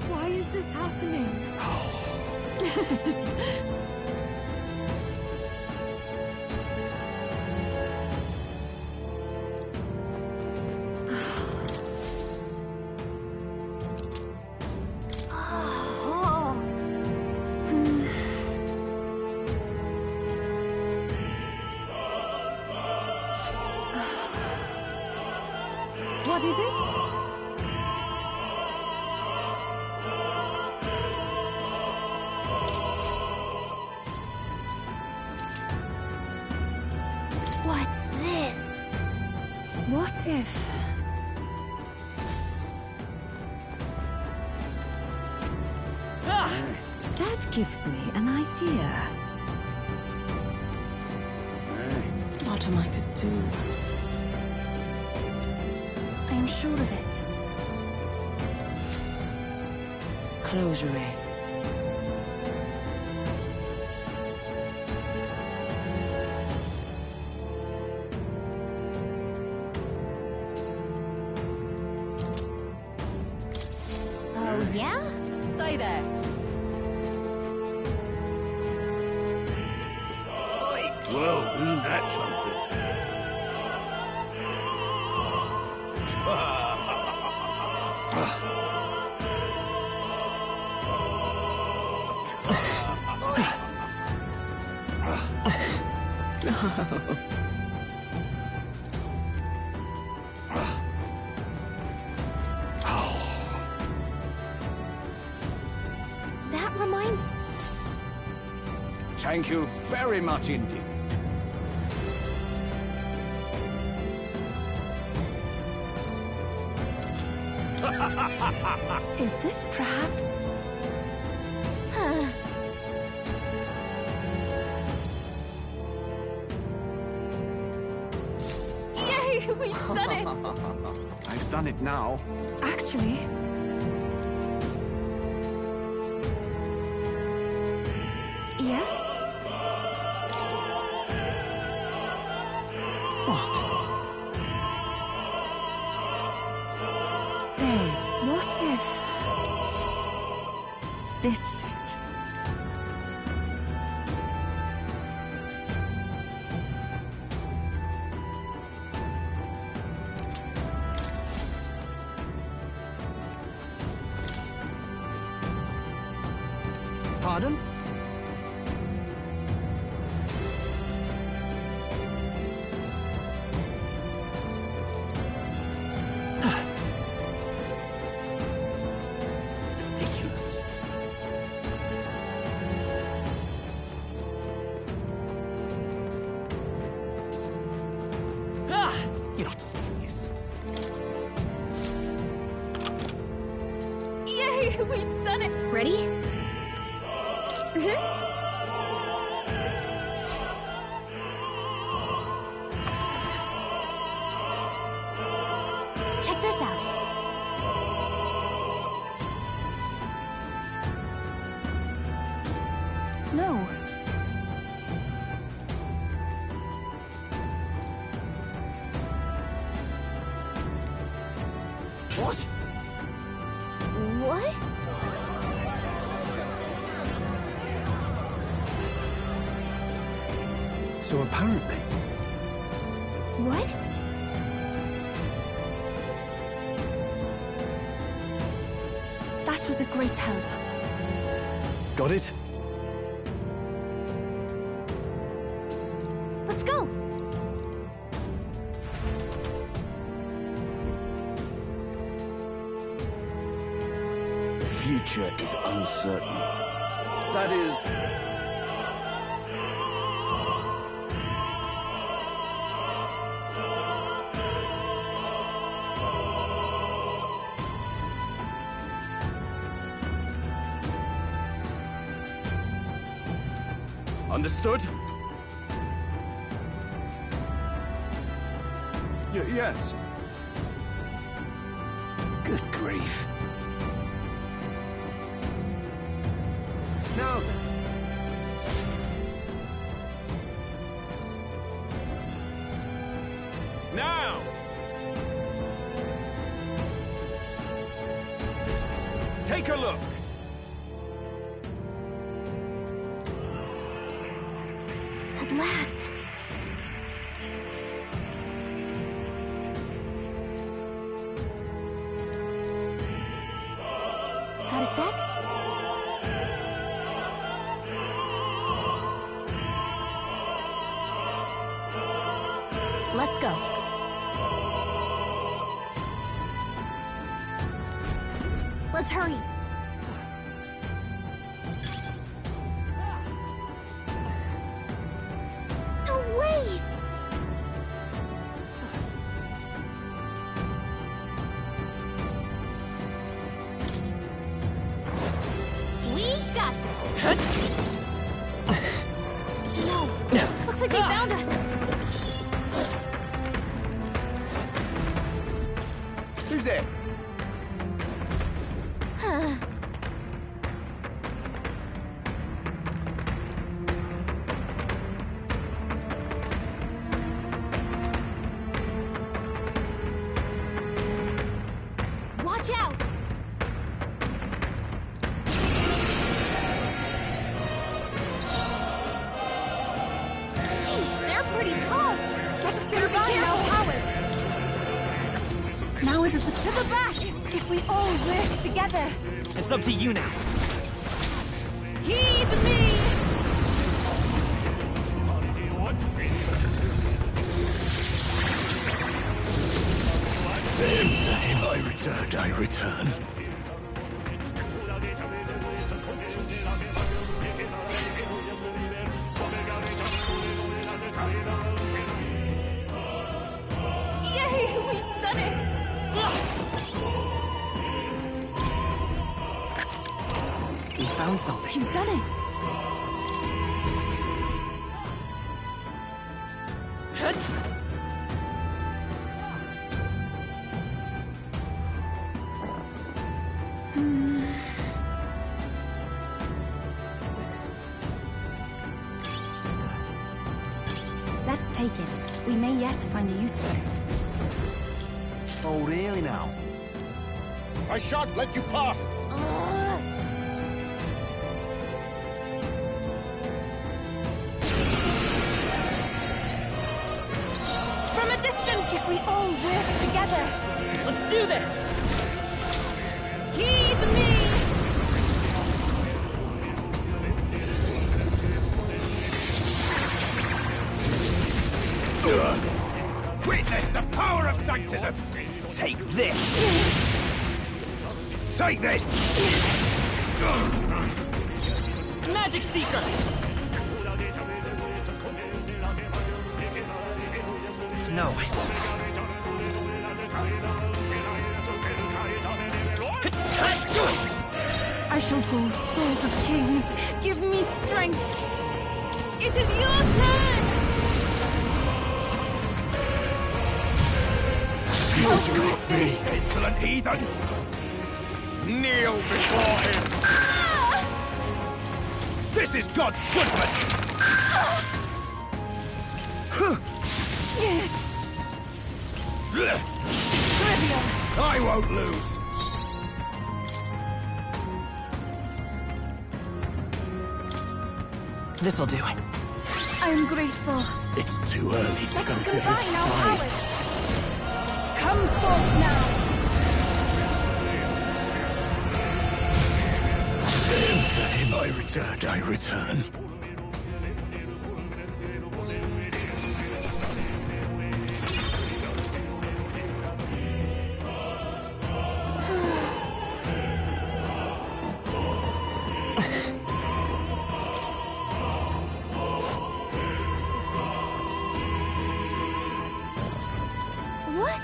Why is this happening? What is it? gives me an idea. What am I to do? I am sure of it. Closure. Oh, yeah? Say that. Well, isn't that something? That reminds... Thank you very much indeed. Is this perhaps... Yay! We've done it! I've done it now. Actually... Yes? What? Say, what if... this is it? Pardon? Ridiculous. Ah! You're not serious. Yay! We've done it! Ready? Check this out. No. What? What? So apparently... What? That was a great help. Got it? Let's go. The future is uncertain. That is... Understood? Yes. Good grief. Now then. Now! Take a look! At last. Got a sec? Let's go. Let's hurry. No way! We got this. No! Looks like they found us! Who's there? Huh. Watch out! Sheesh, they're pretty tall! Let us get by now, powers! Now is it to the back! If we all work together! It's up to you now. Heed me! To him I return. Yay! We've done it! We found something. You've done it! Let's take it. We may yet find a use for it. Oh, really now? I shan't let you pass! From a distance, if we all work together! Let's do this! Heed me! Witness the power of sanctism! Take this! Take this! Magic Seeker! No. I shall rule souls of kings. Give me strength. It is your turn! Finish this! Insolent heathens! Kneel before him! This is God's judgment! Trivial. I won't lose! This'll do it. I am grateful. It's too early to Let's go to combine his our side. powers. Come forth now. To him I return. What?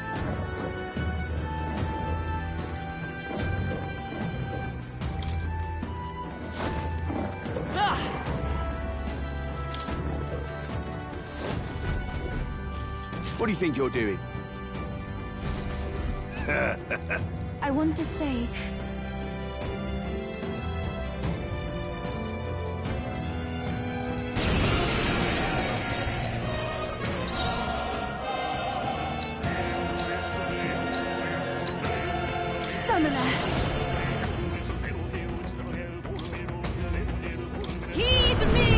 What do you think you're doing? I want to say... Summoner! Heed me!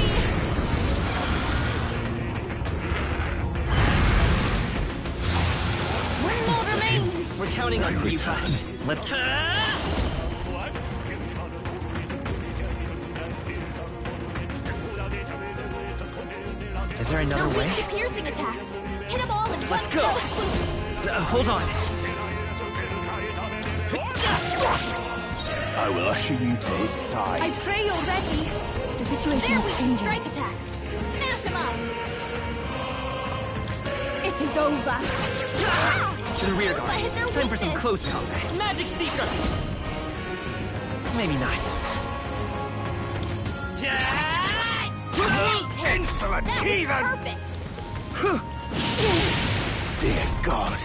One more remains! We're counting on you, bud. Let's... Is there another They're way? weak to piercing attacks. Hit them all in Let's one go. fell swoop. Hold on. I will usher you to his side. I pray you're ready. The situation They're is weak to changing. strike attacks. Smash them up. It is over. To the rear guard. Hit their Time for some weakness. close combat. Magic Seeker! Maybe not. Insolent heathen! Dear God.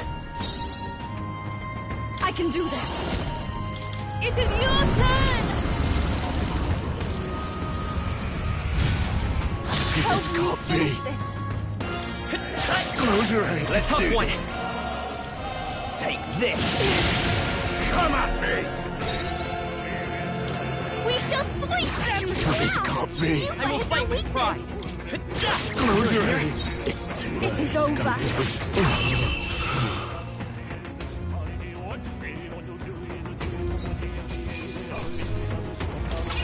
I can do this. It is your turn! This can't be. This. Close your eyes. Let's do this. this. Take this. Come at me. We shall sweep them! This can't be. You I will guys fight are with pride. weakness! Close your eyes. It's too late. It is over.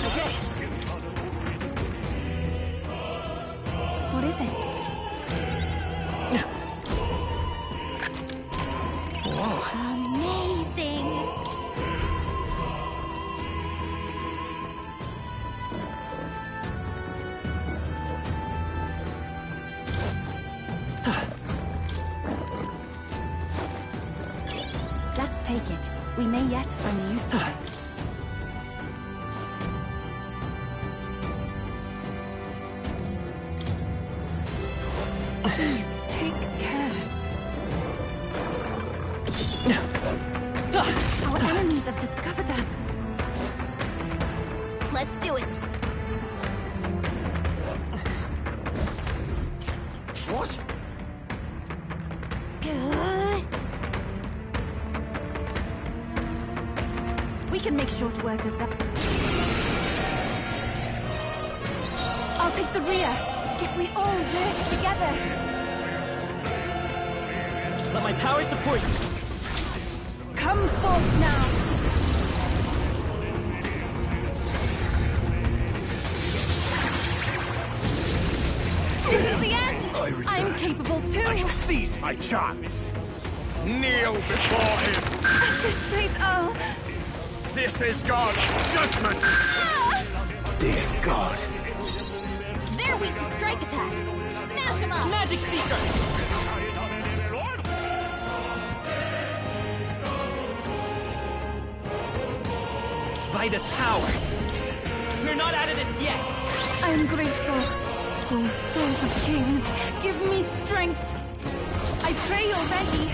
Okay. What is it? Amazing! Let's take it. We may yet find use for it. Please, take care. Our enemies have discovered us. Let's do it. What? We can make short work of that. I'll take the rear. If we all work together. Let my power support you. Come forth now. This is the end. I'm capable too. I shall seize my chance. Kneel before him. At this rate, I'll... This is God's judgment. Dear God. They're weak to strike attacks. Smash them up! Magic Seeker! Vida's power. We're not out of this yet. I am grateful. Oh, souls of kings, give me strength. I pray you're ready.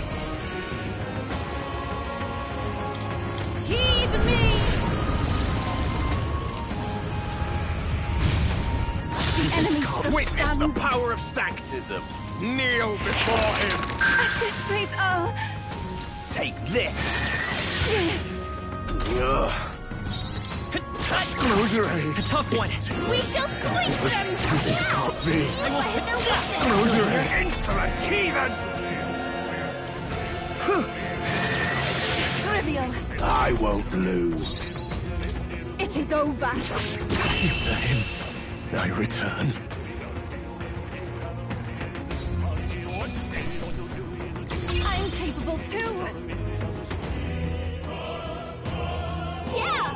Heed me! The enemy still Witness stands. the power of sanctism. Kneel before him. At this rate, I'll... Take this. Close your eyes. A tough one. We shall sweep them! This can't be. You let their weakness! Close your eyes. Insolent heathens! Trivial. I won't lose. It is over. To him, I return. I'm capable too. Yeah!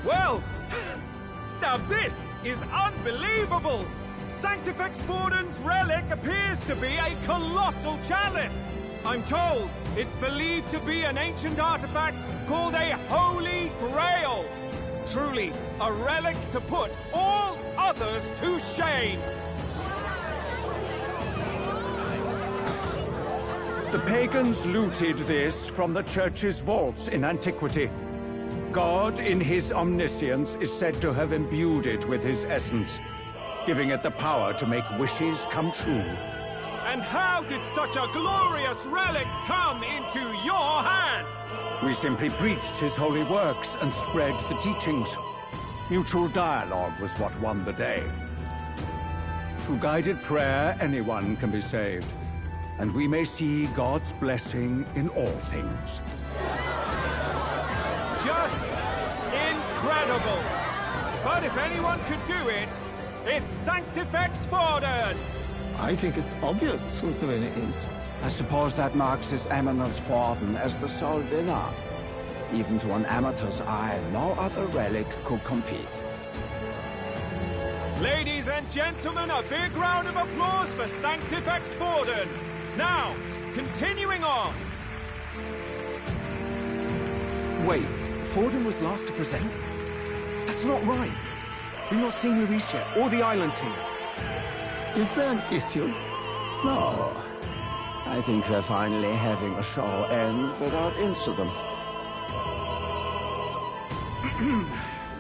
Well, now this is unbelievable! Sanctifex Forden's relic appears to be a colossal chalice. I'm told it's believed to be an ancient artifact called a Holy Grail. Truly, a relic to put all others to shame. The pagans looted this from the church's vaults in antiquity. God, in his omniscience, is said to have imbued it with his essence, giving it the power to make wishes come true. And how did such a glorious relic come into your hands? We simply preached his holy works and spread the teachings. Mutual dialogue was what won the day. Through guided prayer, anyone can be saved, and we may see God's blessing in all things. Just incredible! But if anyone could do it, it's Sanctifex Forden! I think it's obvious who Serena is. I suppose that marks His Eminence Forden as the sole winner. Even to an amateur's eye, no other relic could compete. Ladies and gentlemen, a big round of applause for Sanctifex Forden. Now, continuing on. Wait, Forden was last to present? That's not right. We've not seen Luis yet, or the island team. Is there an issue? No. I think we're finally having a show end without incident.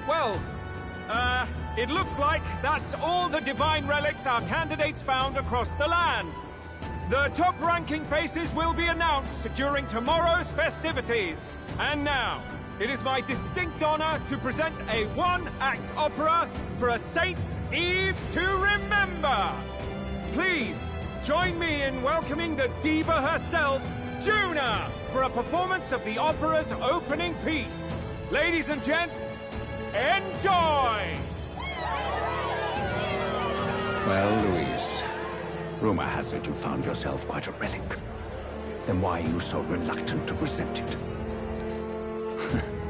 Well, it looks like that's all the divine relics our candidates found across the land. The top-ranking faces will be announced during tomorrow's festivities. And now, it is my distinct honor to present a one-act opera for a Saint's Eve to remember. Please, join me in welcoming the diva herself, Juna, for a performance of the opera's opening piece. Ladies and gents, enjoy! Well, Luis, rumor has it you found yourself quite a relic. Then why are you so reluctant to present it?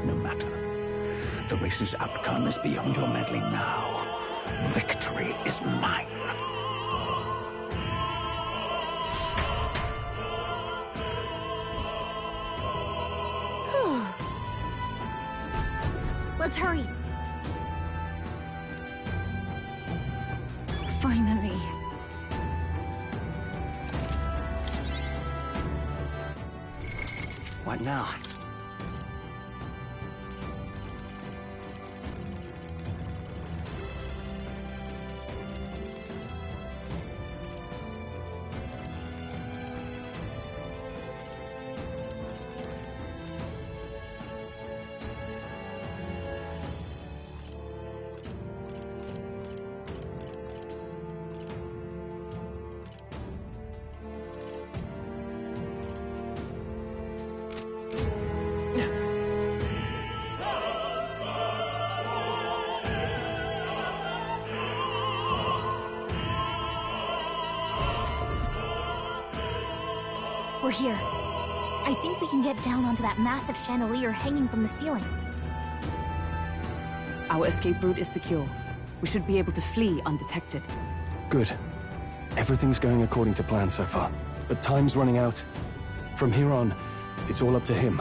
No matter. The race's outcome is beyond your meddling now. Victory is mine. Let's hurry. Finally. What now? We're here. I think we can get down onto that massive chandelier hanging from the ceiling. Our escape route is secure. We should be able to flee undetected. Good. Everything's going according to plan so far. But time's running out. From here on, it's all up to him.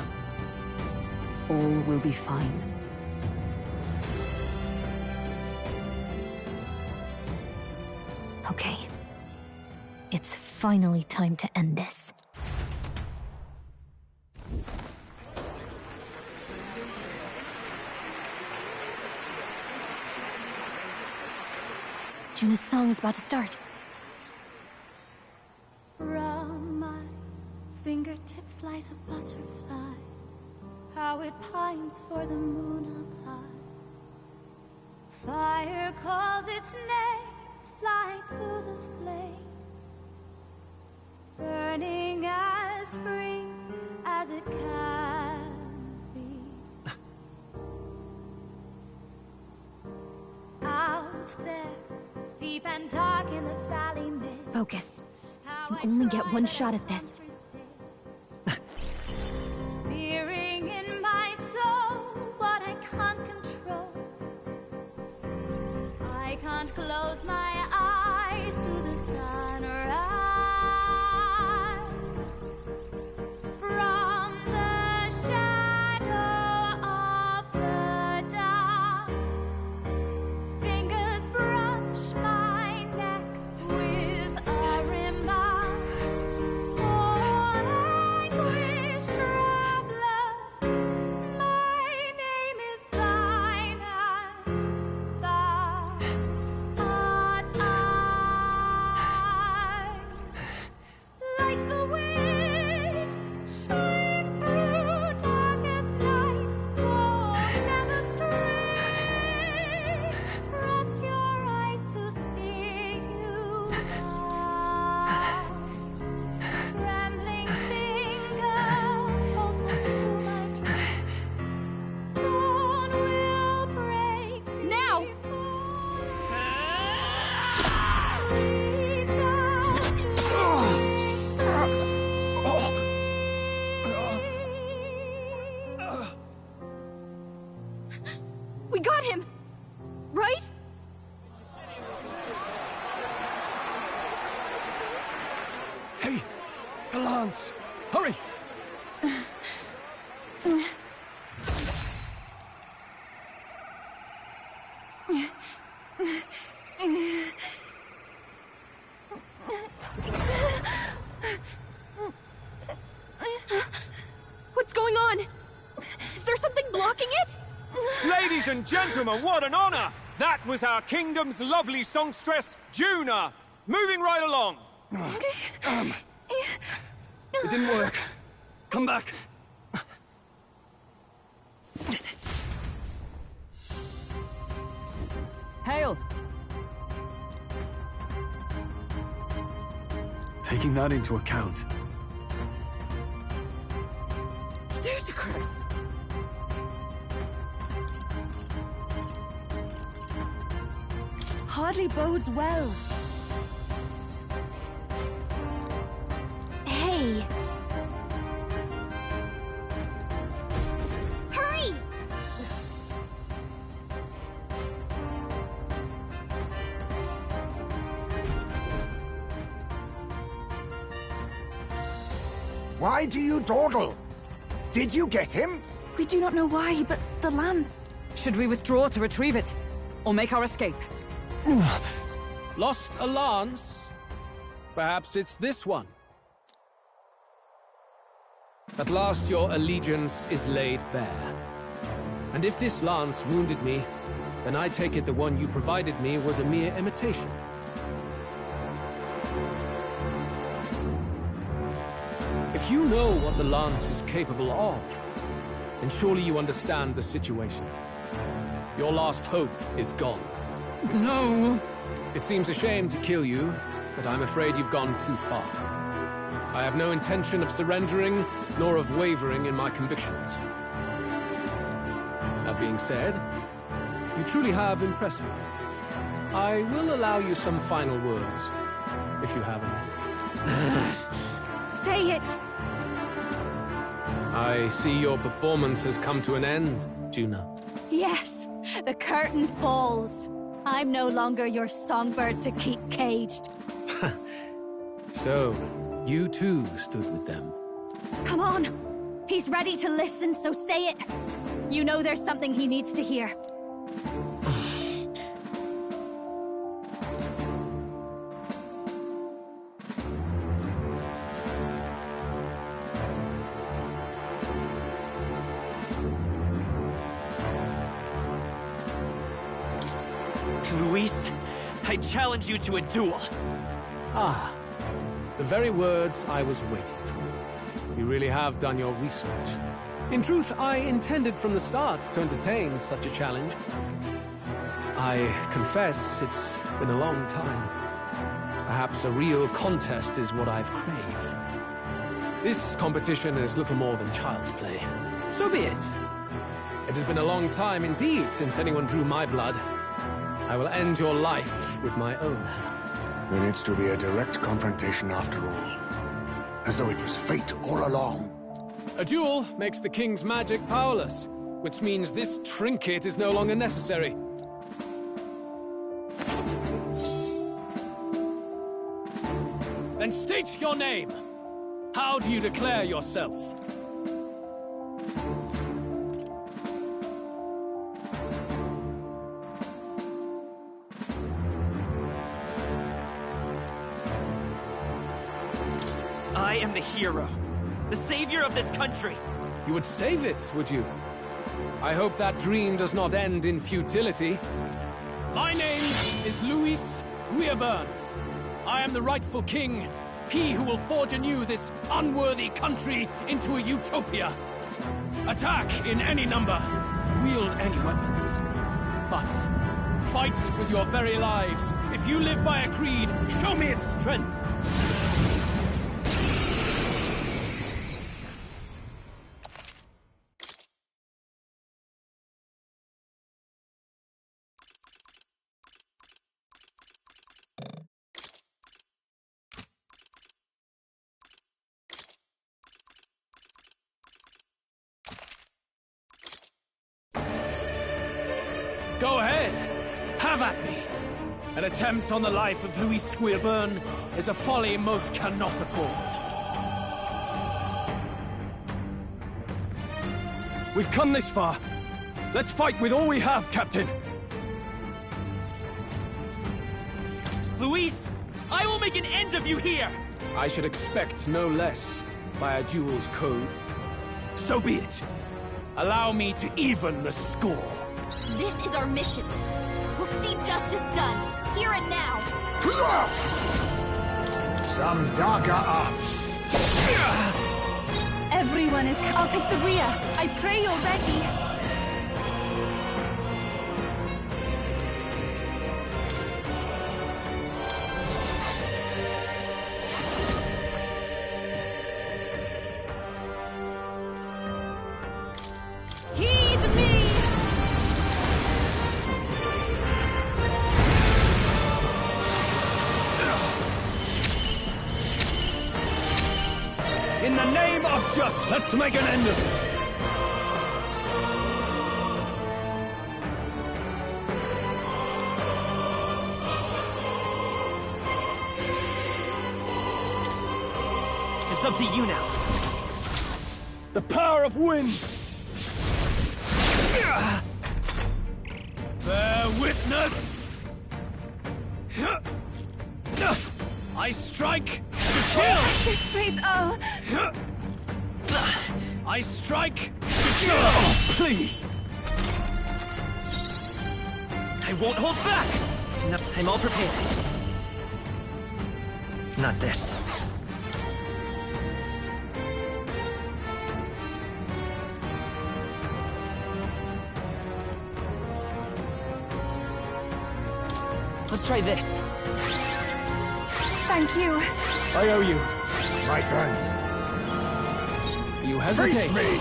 All will be fine. Okay. It's finally time to end this. Juna's song is about to start. From my fingertip flies a butterfly, how it pines for the moon up high. Fire calls its name, fly to the flame, burning as free as it can be. Out there, deep and dark in the valley mist. Focus. You only get one shot at this. Fearing in my soul what I can't control. I can't close my eyes to the sunrise. From the shadow of the dark, fingers brush my neck with a remark. Oh, Hey, the lance! Hurry! What's going on? Is there something blocking it? Ladies and gentlemen, what an honor! That was our kingdom's lovely songstress, Juna. Moving right along. It didn't work. Come back. Hail! Taking that into account. Ludicrous! Hardly bodes well. Hey. Hurry! Why do you dawdle? Did you get him? We do not know why, but the lance... Should we withdraw to retrieve it? Or make our escape? Lost a lance? Perhaps it's this one. At last your allegiance is laid bare. And if this lance wounded me, then I take it the one you provided me was a mere imitation. If you know what the lance is capable of, then surely you understand the situation. Your last hope is gone. No! It seems a shame to kill you, but I'm afraid you've gone too far. I have no intention of surrendering, nor of wavering in my convictions. That being said, you truly have impressed me. I will allow you some final words, if you have any. Say it! I see your performance has come to an end, Juna. Yes, the curtain falls. I'm no longer your songbird to keep caged. So, you too stood with them. Come on! He's ready to listen, so say it! You know there's something he needs to hear. Luis, I challenge you to a duel. Ah, the very words I was waiting for. You really have done your research. In truth, I intended from the start to entertain such a challenge. I confess it's been a long time. Perhaps a real contest is what I've craved. This competition is little more than child's play. So be it. It has been a long time indeed since anyone drew my blood. I will end your life with my own hand. Then it's to be a direct confrontation after all. As though it was fate all along. A duel makes the king's magic powerless, which means this trinket is no longer necessary. Then state your name. How do you declare yourself? I am the hero, the savior of this country. You would save it, would you? I hope that dream does not end in futility. My name is Luis Guiaburn. I am the rightful king, he who will forge anew this unworthy country into a utopia. Attack in any number, wield any weapons. But fight with your very lives. If you live by a creed, show me its strength. Go ahead. Have at me. An attempt on the life of Louis Squeerburn is a folly most cannot afford. We've come this far. Let's fight with all we have, Captain. Luis, I will make an end of you here! I should expect no less by a duel's code. So be it. Allow me to even the score. This is our mission. We'll see justice done, here and now. Some darker arts. Everyone is... I'll take the rear. I pray you're ready. In the name of justice, let's make an end of it! It's up to you now. The power of wind! Bear witness! I strike to kill! This fate, I strike to kill! Please! I won't hold back! No, I'm all prepared. Not this. Let's try this. Thank you. I owe you. My thanks. You hesitate. Face me!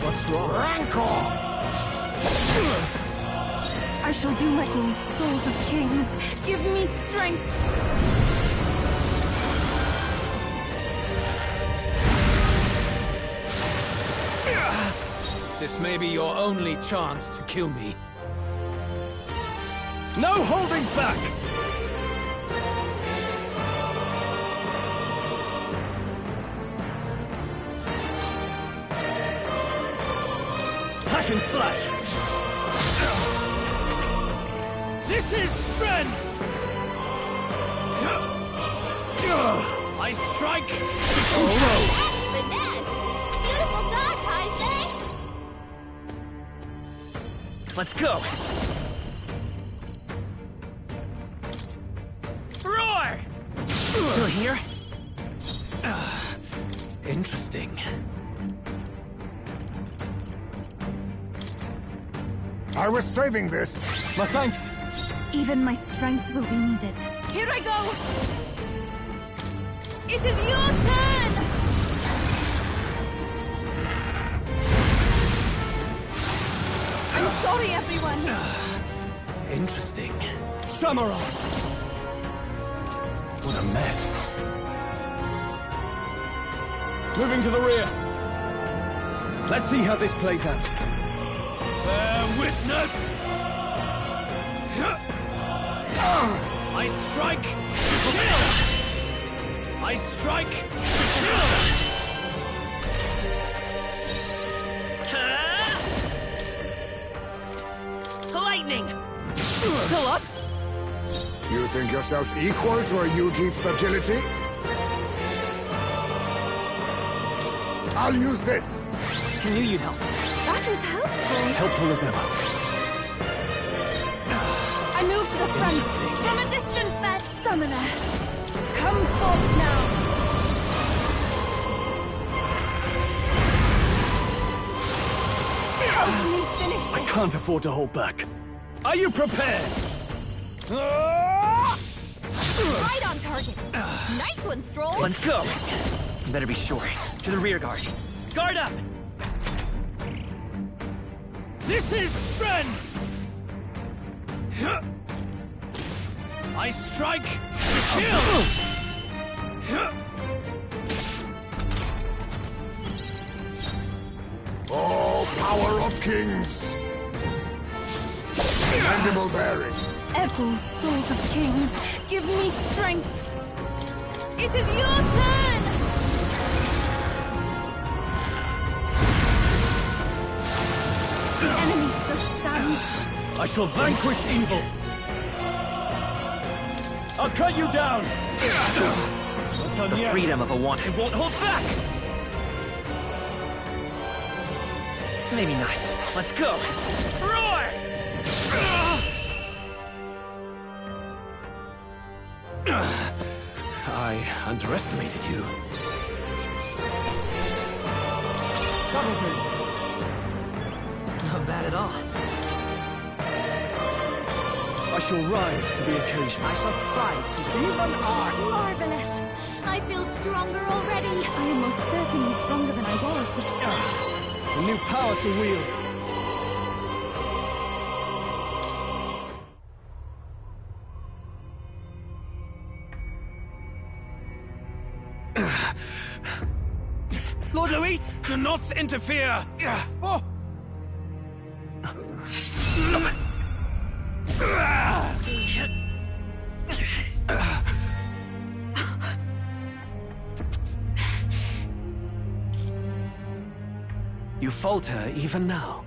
What's wrong? Rancor! I shall do my own souls of kings. Give me strength. This may be your only chance to kill me. No holding back! Hack and slash! This is strength! I strike! Finesse! Beautiful dodge, I say! Let's go! Roar! Still here? Interesting. I was saving this. My thanks. Even my strength will be needed. Here I go! It is your turn! I'm sorry, everyone! Interesting. Samurai! What a mess. Moving to the rear. Let's see how this plays out. Bear witness! I strike to kill! I strike to kill! Lightning! Still up? You think yourself equal to a Ujief's agility? I'll use this. Can you help? That was helpful. Helpful as ever. I move to the front. From a distance, there, summoner. Come forth now. Help me finish this. I can't afford to hold back. Are you prepared? Right on target. Nice one, Stroll. Let's go! Better be sure. To the rear guard. Guard up! This is strength! I strike to kill! Oh, power of kings! Commendable bearing. Echo, souls of kings, give me strength. It is your turn! The enemy still stands. I shall vanquish evil. I'll cut you down. The freedom of a wanted won't hold back. Maybe not. Let's go. Roar! I underestimated you. Not bad at all. I shall rise to the occasion. I shall strive to even art. Marvelous. I feel stronger already. I am most certainly stronger than I was. A new power to wield. Lord Luis, do not interfere! Oh. You falter even now.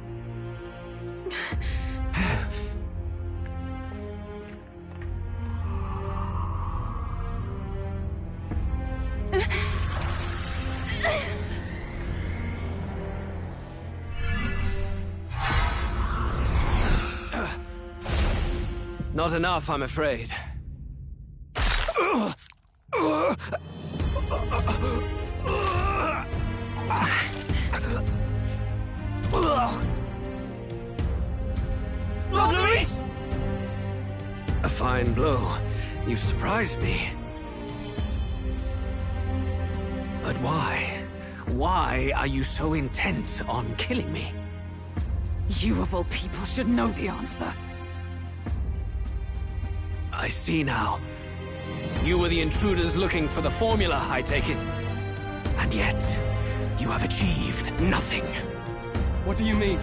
Not enough, I'm afraid. Lord Luis! A fine blow. You've surprised me. But why? Why are you so intent on killing me? You of all people should know the answer. I see now. You were the intruders looking for the formula, I take it. And yet, you have achieved nothing. What do you mean?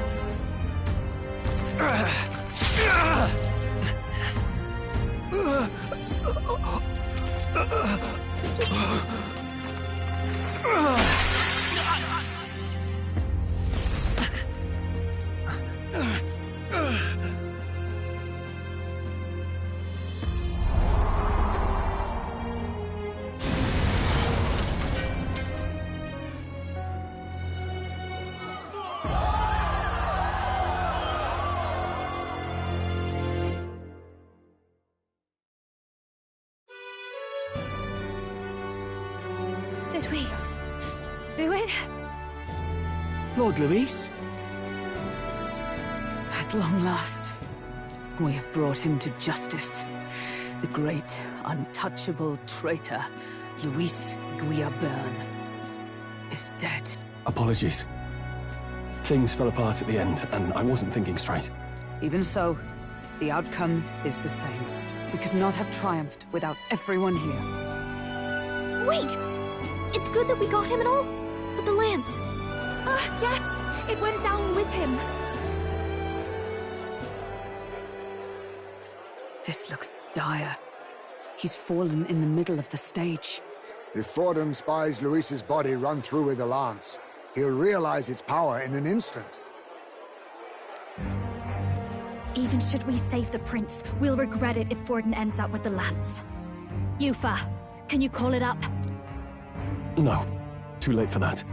Did we do it? Lord Luis? At long last, we have brought him to justice. The great, untouchable traitor, Luis Guillabern, is dead. Apologies. Things fell apart at the end, and I wasn't thinking straight. Even so, the outcome is the same. We could not have triumphed without everyone here. Wait! It's good that we got him and all, but the lance... Yes! It went down with him. This looks dire. He's fallen in the middle of the stage. If Forden spies Luis's body run through with the lance, he'll realize its power in an instant. Even should we save the prince, we'll regret it if Forden ends up with the lance. Yufa, can you call it up? No. Too late for that.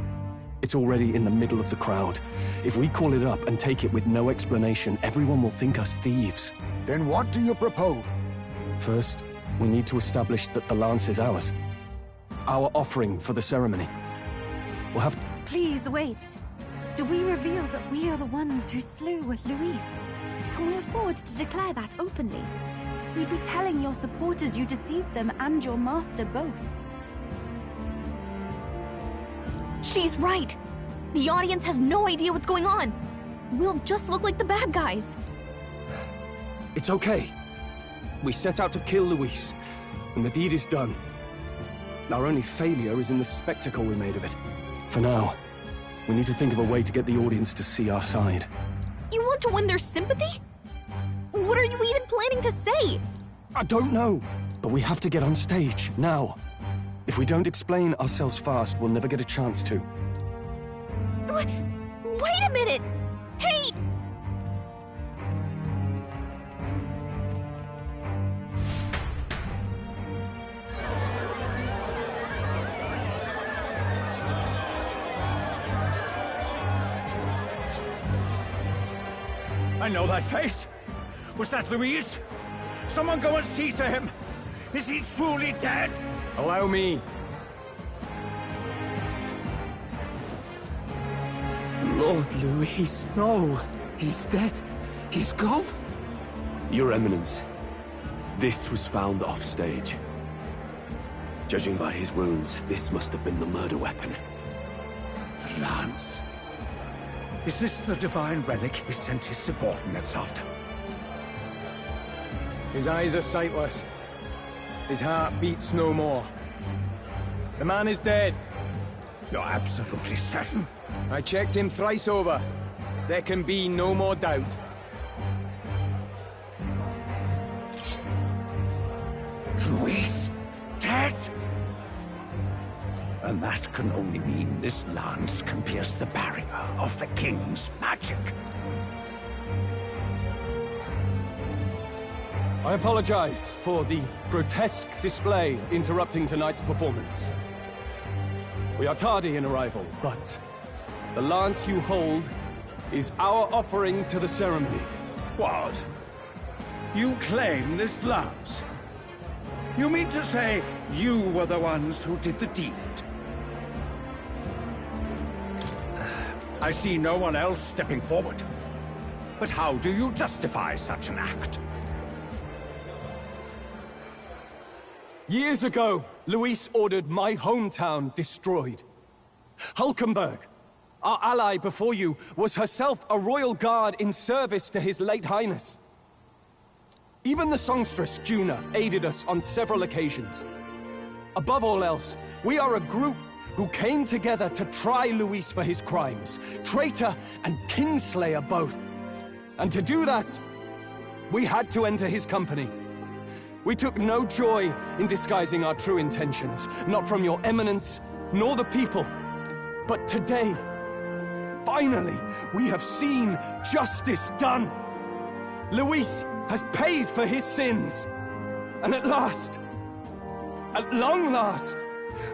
It's already in the middle of the crowd. If we call it up and take it with no explanation, everyone will think us thieves. Then what do you propose? First, we need to establish that the lance is ours. Our offering for the ceremony. We'll have... Please wait. Do we reveal that we are the ones who slew Luis? Can we afford to declare that openly? We'd be telling your supporters you deceived them and your master both. She's right. The audience has no idea what's going on. We'll just look like the bad guys. It's okay. We set out to kill Luis, and the deed is done. Our only failure is in the spectacle we made of it. For now, we need to think of a way to get the audience to see our side. You want to win their sympathy? What are you even planning to say? I don't know, but we have to get on stage, now. If we don't explain ourselves fast, we'll never get a chance to. Wait a minute! Hey! I know that face. Was that Louise? Someone go and see to him. Is he truly dead? Allow me. Lord Louis, no. He's dead. He's gone. Your Eminence, this was found off-stage. Judging by his wounds, this must have been the murder weapon. The lance. Is this the divine relic he sent his subordinates after? His eyes are sightless. His heart beats no more. The man is dead. You're absolutely certain? I checked him thrice over. There can be no more doubt. Louis, dead? And that can only mean this lance can pierce the barrier of the king's magic. I apologize for the grotesque display interrupting tonight's performance. We are tardy in arrival, but the lance you hold is our offering to the ceremony. What? You claim this lance? You mean to say you were the ones who did the deed? I see no one else stepping forward. But how do you justify such an act? Years ago, Luis ordered my hometown destroyed. Hulkenberg, our ally before you, was herself a royal guard in service to his late highness. Even the songstress, Juna, aided us on several occasions. Above all else, we are a group who came together to try Luis for his crimes, traitor and kingslayer both. And to do that, we had to enter his company. We took no joy in disguising our true intentions, not from your eminence, nor the people. But today, finally, we have seen justice done. Luis has paid for his sins. And at last, at long last,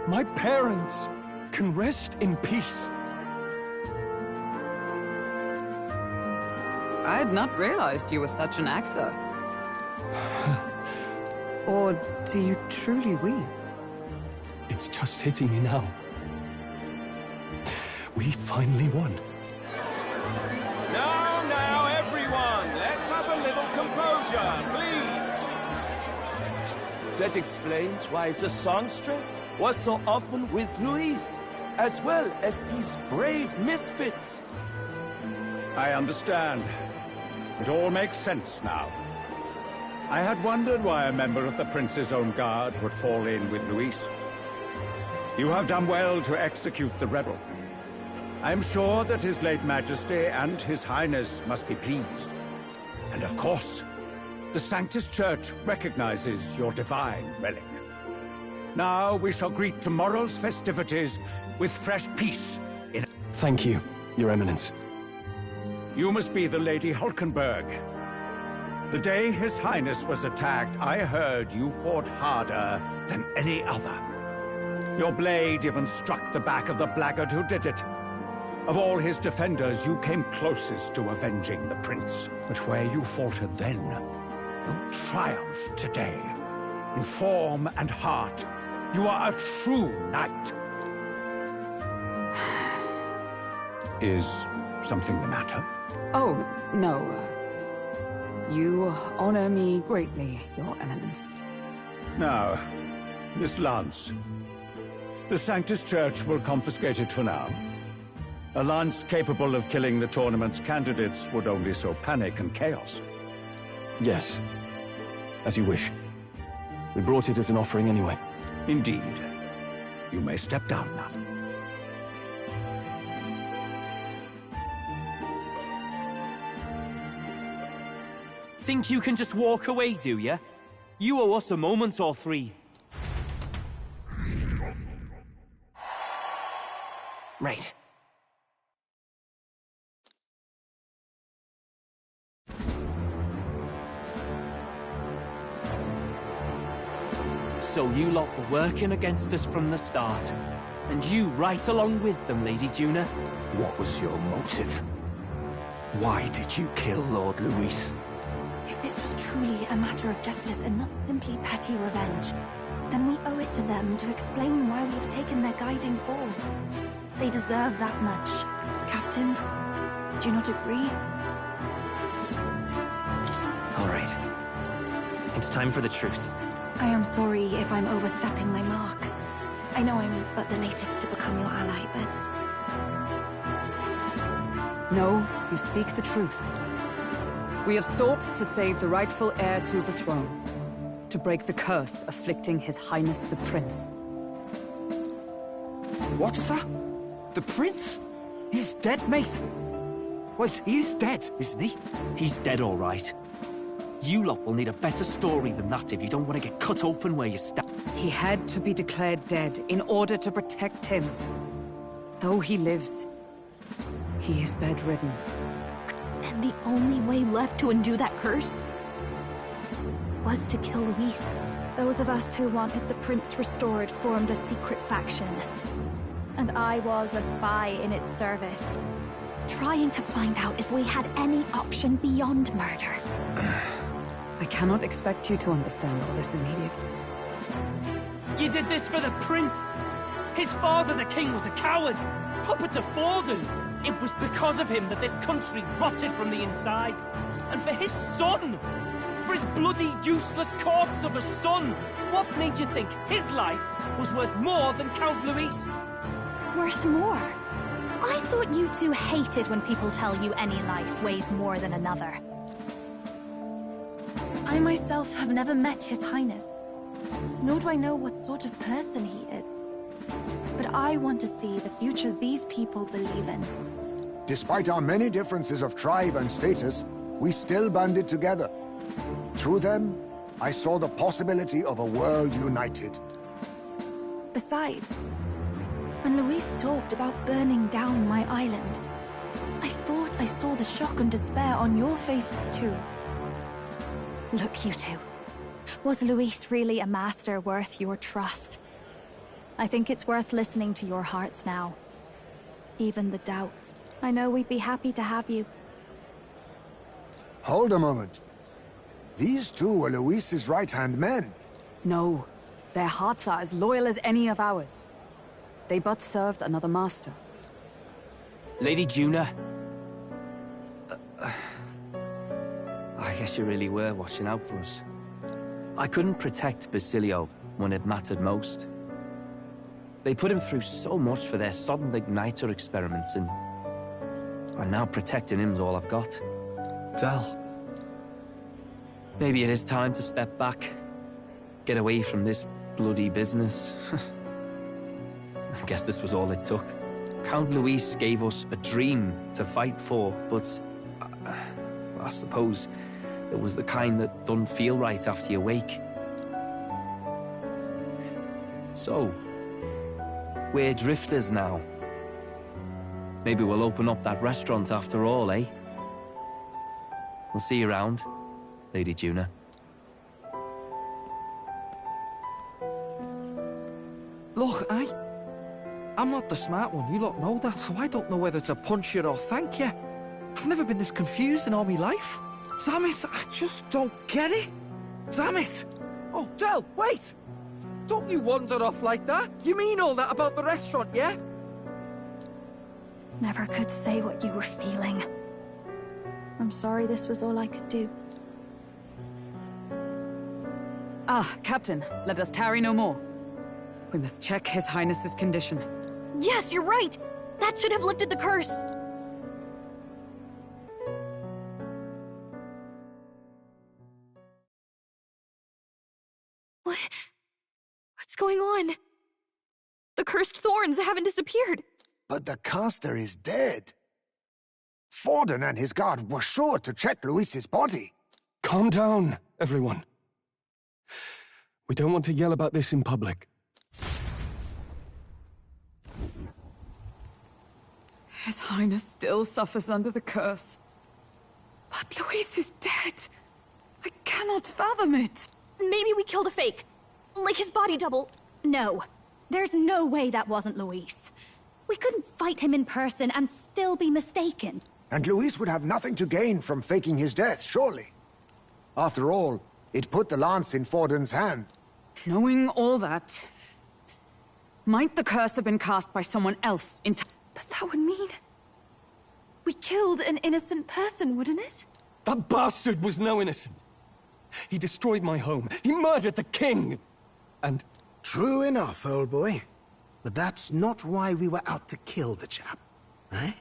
my parents can rest in peace. I had not realized you were such an actor. Or do you truly weep? It's just hitting me now. We finally won. Now, everyone, let's have a little composure, please. That explains why the songstress was so often with Louise, as well as these brave misfits. I understand. It all makes sense now. I had wondered why a member of the Prince's own guard would fall in with Luis. You have done well to execute the rebel. I am sure that His late Majesty and His Highness must be pleased. And of course, the Sanctus Church recognizes your divine relic. Now we shall greet tomorrow's festivities with fresh peace in... Thank you, Your Eminence. You must be the Lady Hulkenberg. The day His Highness was attacked, I heard you fought harder than any other. Your blade even struck the back of the blackguard who did it. Of all his defenders, you came closest to avenging the prince. But where you faltered then, you triumph today. In form and heart, you are a true knight. Is something the matter? Oh, no. You honor me greatly, Your Eminence. Now, this lance. The Sanctus Church will confiscate it for now. A lance capable of killing the tournament's candidates would only sow panic and chaos. Yes. As you wish. We brought it as an offering anyway. Indeed. You may step down now. Think you can just walk away, do ya? You owe us a moment or three. Right. So you lot were working against us from the start. And you right along with them, Lady Juna. What was your motive? Why did you kill Lord Luis? If this was truly a matter of justice and not simply petty revenge, then we owe it to them to explain why we have taken their guiding force. They deserve that much. Captain, do you not agree? All right. It's time for the truth. I am sorry if I'm overstepping my mark. I know I'm but the latest to become your ally, but... No, you speak the truth. We have sought to save the rightful heir to the throne, to break the curse afflicting His Highness the Prince. What's that? The Prince? He's dead, mate. Wait, he is dead, isn't he? He's dead, all right. You lot will need a better story than that if you don't want to get cut open where you stand. He had to be declared dead in order to protect him. Though he lives, he is bedridden. And the only way left to undo that curse was to kill Luis. Those of us who wanted the prince restored formed a secret faction. And I was a spy in its service, trying to find out if we had any option beyond murder. I cannot expect you to understand all this immediately. You did this for the prince! His father, the king, was a coward! Puppet of Forden! It was because of him that this country rotted from the inside! And for his son! For his bloody, useless corpse of a son! What made you think his life was worth more than Count Luis? Worth more? I thought you two hated when people tell you any life weighs more than another. I myself have never met His Highness, nor do I know what sort of person he is. But I want to see the future these people believe in. Despite our many differences of tribe and status, we still banded together. Through them, I saw the possibility of a world united. Besides, when Luis talked about burning down my island, I thought I saw the shock and despair on your faces too. Look, you two. Was Luis really a master worth your trust? I think it's worth listening to your hearts now. Even the doubts. I know we'd be happy to have you. Hold a moment. These two were Luis's right-hand men. No, their hearts are as loyal as any of ours. They but served another master. Lady Juna. I guess you really were watching out for us. I couldn't protect Basilio when it mattered most. They put him through so much for their sudden igniter experiments, and now protecting him's all I've got. Del. Maybe it is time to step back. Get away from this bloody business. I guess this was all it took. Count Luis gave us a dream to fight for, but I suppose it was the kind that doesn't feel right after you wake. So, we're drifters now. Maybe we'll open up that restaurant after all, eh? We'll see you around, Lady Juna. Look, I'm not the smart one, you lot know that, so I don't know whether to punch you or thank you. I've never been this confused in all my life. Damn it, I just don't get it. Damn it. Oh, Del, wait! Don't you wander off like that? You mean all that about the restaurant, yeah? Never could say what you were feeling. I'm sorry this was all I could do. Ah, Captain, let us tarry no more. We must check His Highness's condition. Yes, you're right! That should have lifted the curse! What's going on? The cursed thorns haven't disappeared. But the caster is dead. Forden and his guard were sure to check Luis's body. Calm down, everyone. We don't want to yell about this in public. His Highness still suffers under the curse. But Luis is dead. I cannot fathom it. Maybe we killed a fake. Like his body double. No. There's no way that wasn't Luis. We couldn't fight him in person and still be mistaken. And Luis would have nothing to gain from faking his death, surely. After all, it put the lance in Forden's hand. Knowing all that, might the curse have been cast by someone else in time? But that would mean... we killed an innocent person, wouldn't it? That bastard was no innocent. He destroyed my home. He murdered the king. And... True enough, old boy. But that's not why we were out to kill the chap, right?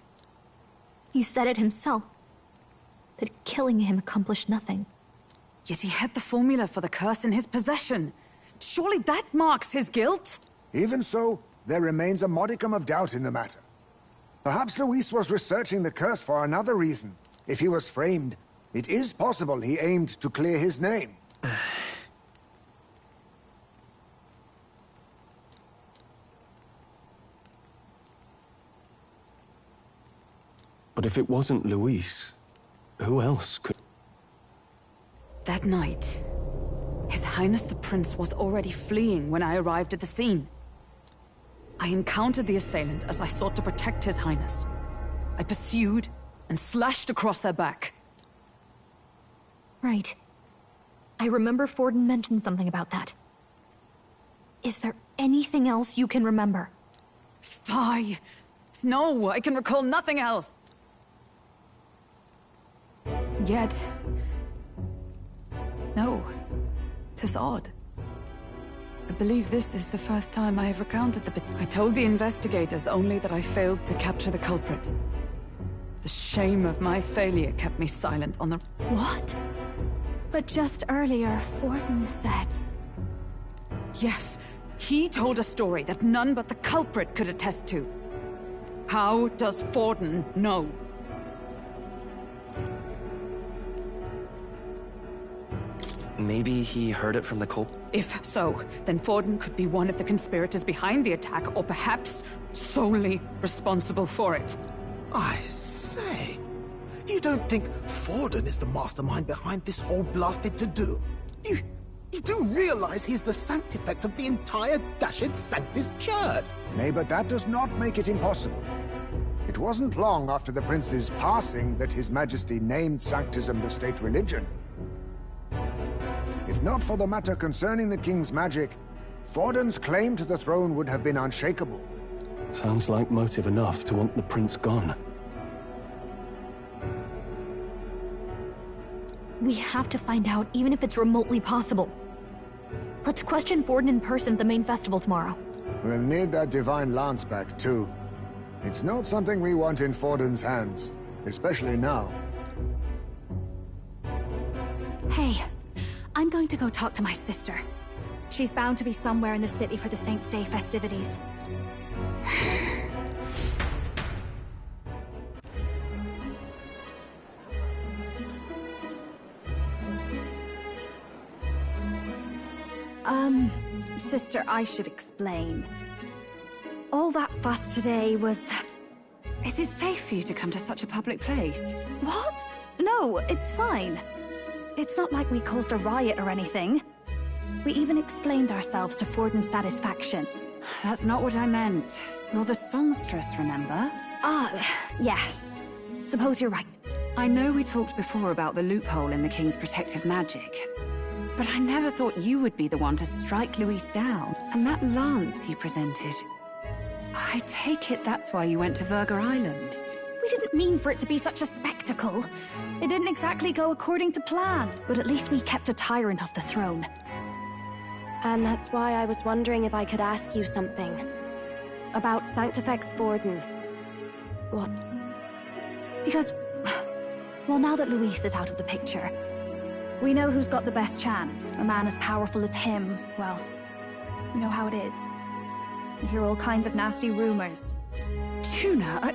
He said it himself. That killing him accomplished nothing. Yet he had the formula for the curse in his possession. Surely that marks his guilt? Even so, there remains a modicum of doubt in the matter. Perhaps Luis was researching the curse for another reason. If he was framed, it is possible he aimed to clear his name. But if it wasn't Luis, who else could... That night, His Highness the Prince was already fleeing when I arrived at the scene. I encountered the assailant as I sought to protect His Highness. I pursued and slashed across their back. Right. I remember Forden mentioned something about that. Is there anything else you can remember? Fie! No, I can recall nothing else! Yet... no. 'Tis odd. I believe this is the first time I have recounted the... I told the investigators only that I failed to capture the culprit. The shame of my failure kept me silent on the... What? But just earlier, Forden said... Yes, he told a story that none but the culprit could attest to. How does Forden know? Maybe he heard it from the culprit? If so, then Forden could be one of the conspirators behind the attack, or perhaps solely responsible for it. I say, you don't think Forden is the mastermind behind this whole blasted to-do? You do realize he's the sanctifex of the entire dashed Sanctus Church? Nay, but that does not make it impossible. It wasn't long after the prince's passing that His Majesty named Sanctism the state religion. If not for the matter concerning the king's magic, Forden's claim to the throne would have been unshakable. Sounds like motive enough to want the prince gone. We have to find out, even if it's remotely possible. Let's question Forden in person at the main festival tomorrow. We'll need that divine lance back, too. It's not something we want in Forden's hands, especially now. Hey, I'm going to go talk to my sister. She's bound to be somewhere in the city for the Saints' Day festivities. Sister, I should explain. All that fuss today was... Is it safe for you to come to such a public place? What? No, it's fine. It's not like we caused a riot or anything. We even explained ourselves to Forden's satisfaction. That's not what I meant. You're the songstress, remember? Yes. Suppose you're right. I know we talked before about the loophole in the king's protective magic. But I never thought you would be the one to strike Luis down. And that lance you presented... I take it that's why you went to Verga Island. We didn't mean for it to be such a spectacle. It didn't exactly go according to plan, but at least we kept a tyrant off the throne. And that's why I was wondering if I could ask you something. About Sanctifex Forden. What? Because... well, now that Luis is out of the picture, we know who's got the best chance. A man as powerful as him, well, you know how it is. You hear all kinds of nasty rumors. Tuna,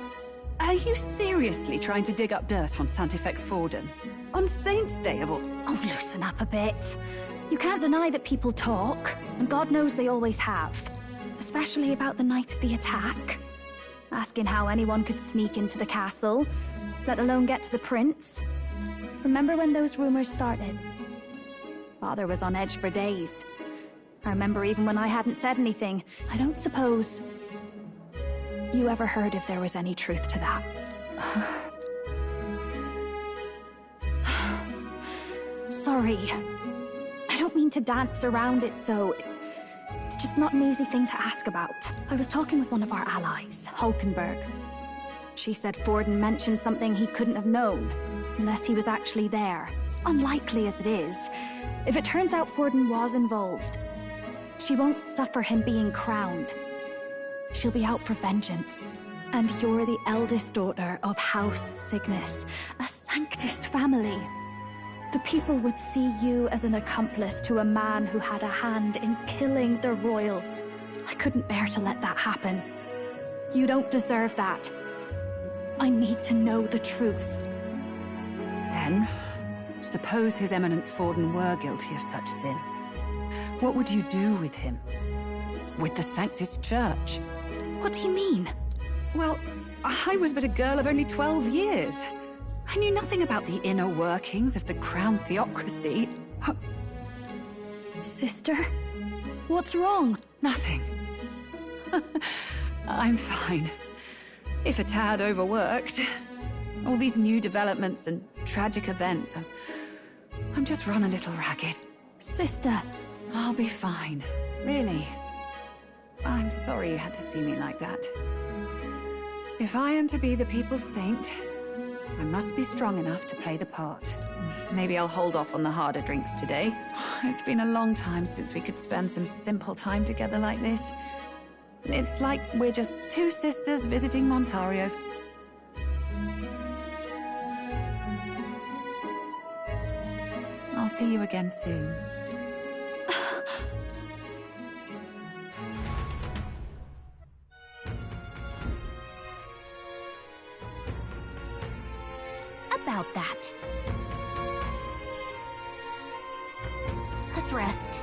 Are you seriously trying to dig up dirt on Santifex Forden? On Saint's Day of all... Oh, loosen up a bit. You can't deny that people talk, and God knows they always have. Especially about the night of the attack. Asking how anyone could sneak into the castle, let alone get to the prince. Remember when those rumors started? Father was on edge for days. I remember even when I hadn't said anything. I don't suppose you ever heard if there was any truth to that. Sorry. I don't mean to dance around it, so... It's just not an easy thing to ask about. I was talking with one of our allies, Hulkenberg. She said Forden mentioned something he couldn't have known, unless he was actually there. Unlikely as it is, if it turns out Forden was involved, she won't suffer him being crowned. She'll be out for vengeance. And you're the eldest daughter of House Cygnus, a Sanctist family. The people would see you as an accomplice to a man who had a hand in killing the royals. I couldn't bear to let that happen. You don't deserve that. I need to know the truth. Then, suppose His Eminence Forden were guilty of such sin. What would you do with him? With the Sanctist Church? What do you mean? Well, I was but a girl of only 12 years. I knew nothing about the inner workings of the crown theocracy. Sister? What's wrong? Nothing. I'm fine. If a tad overworked. All these new developments and tragic events. I'm just run a little ragged. Sister. I'll be fine. Really. I'm sorry you had to see me like that. If I am to be the people's saint, I must be strong enough to play the part. Maybe I'll hold off on the harder drinks today. It's been a long time since we could spend some simple time together like this. It's like we're just two sisters visiting Montario. I'll see you again soon. About that. Let's rest.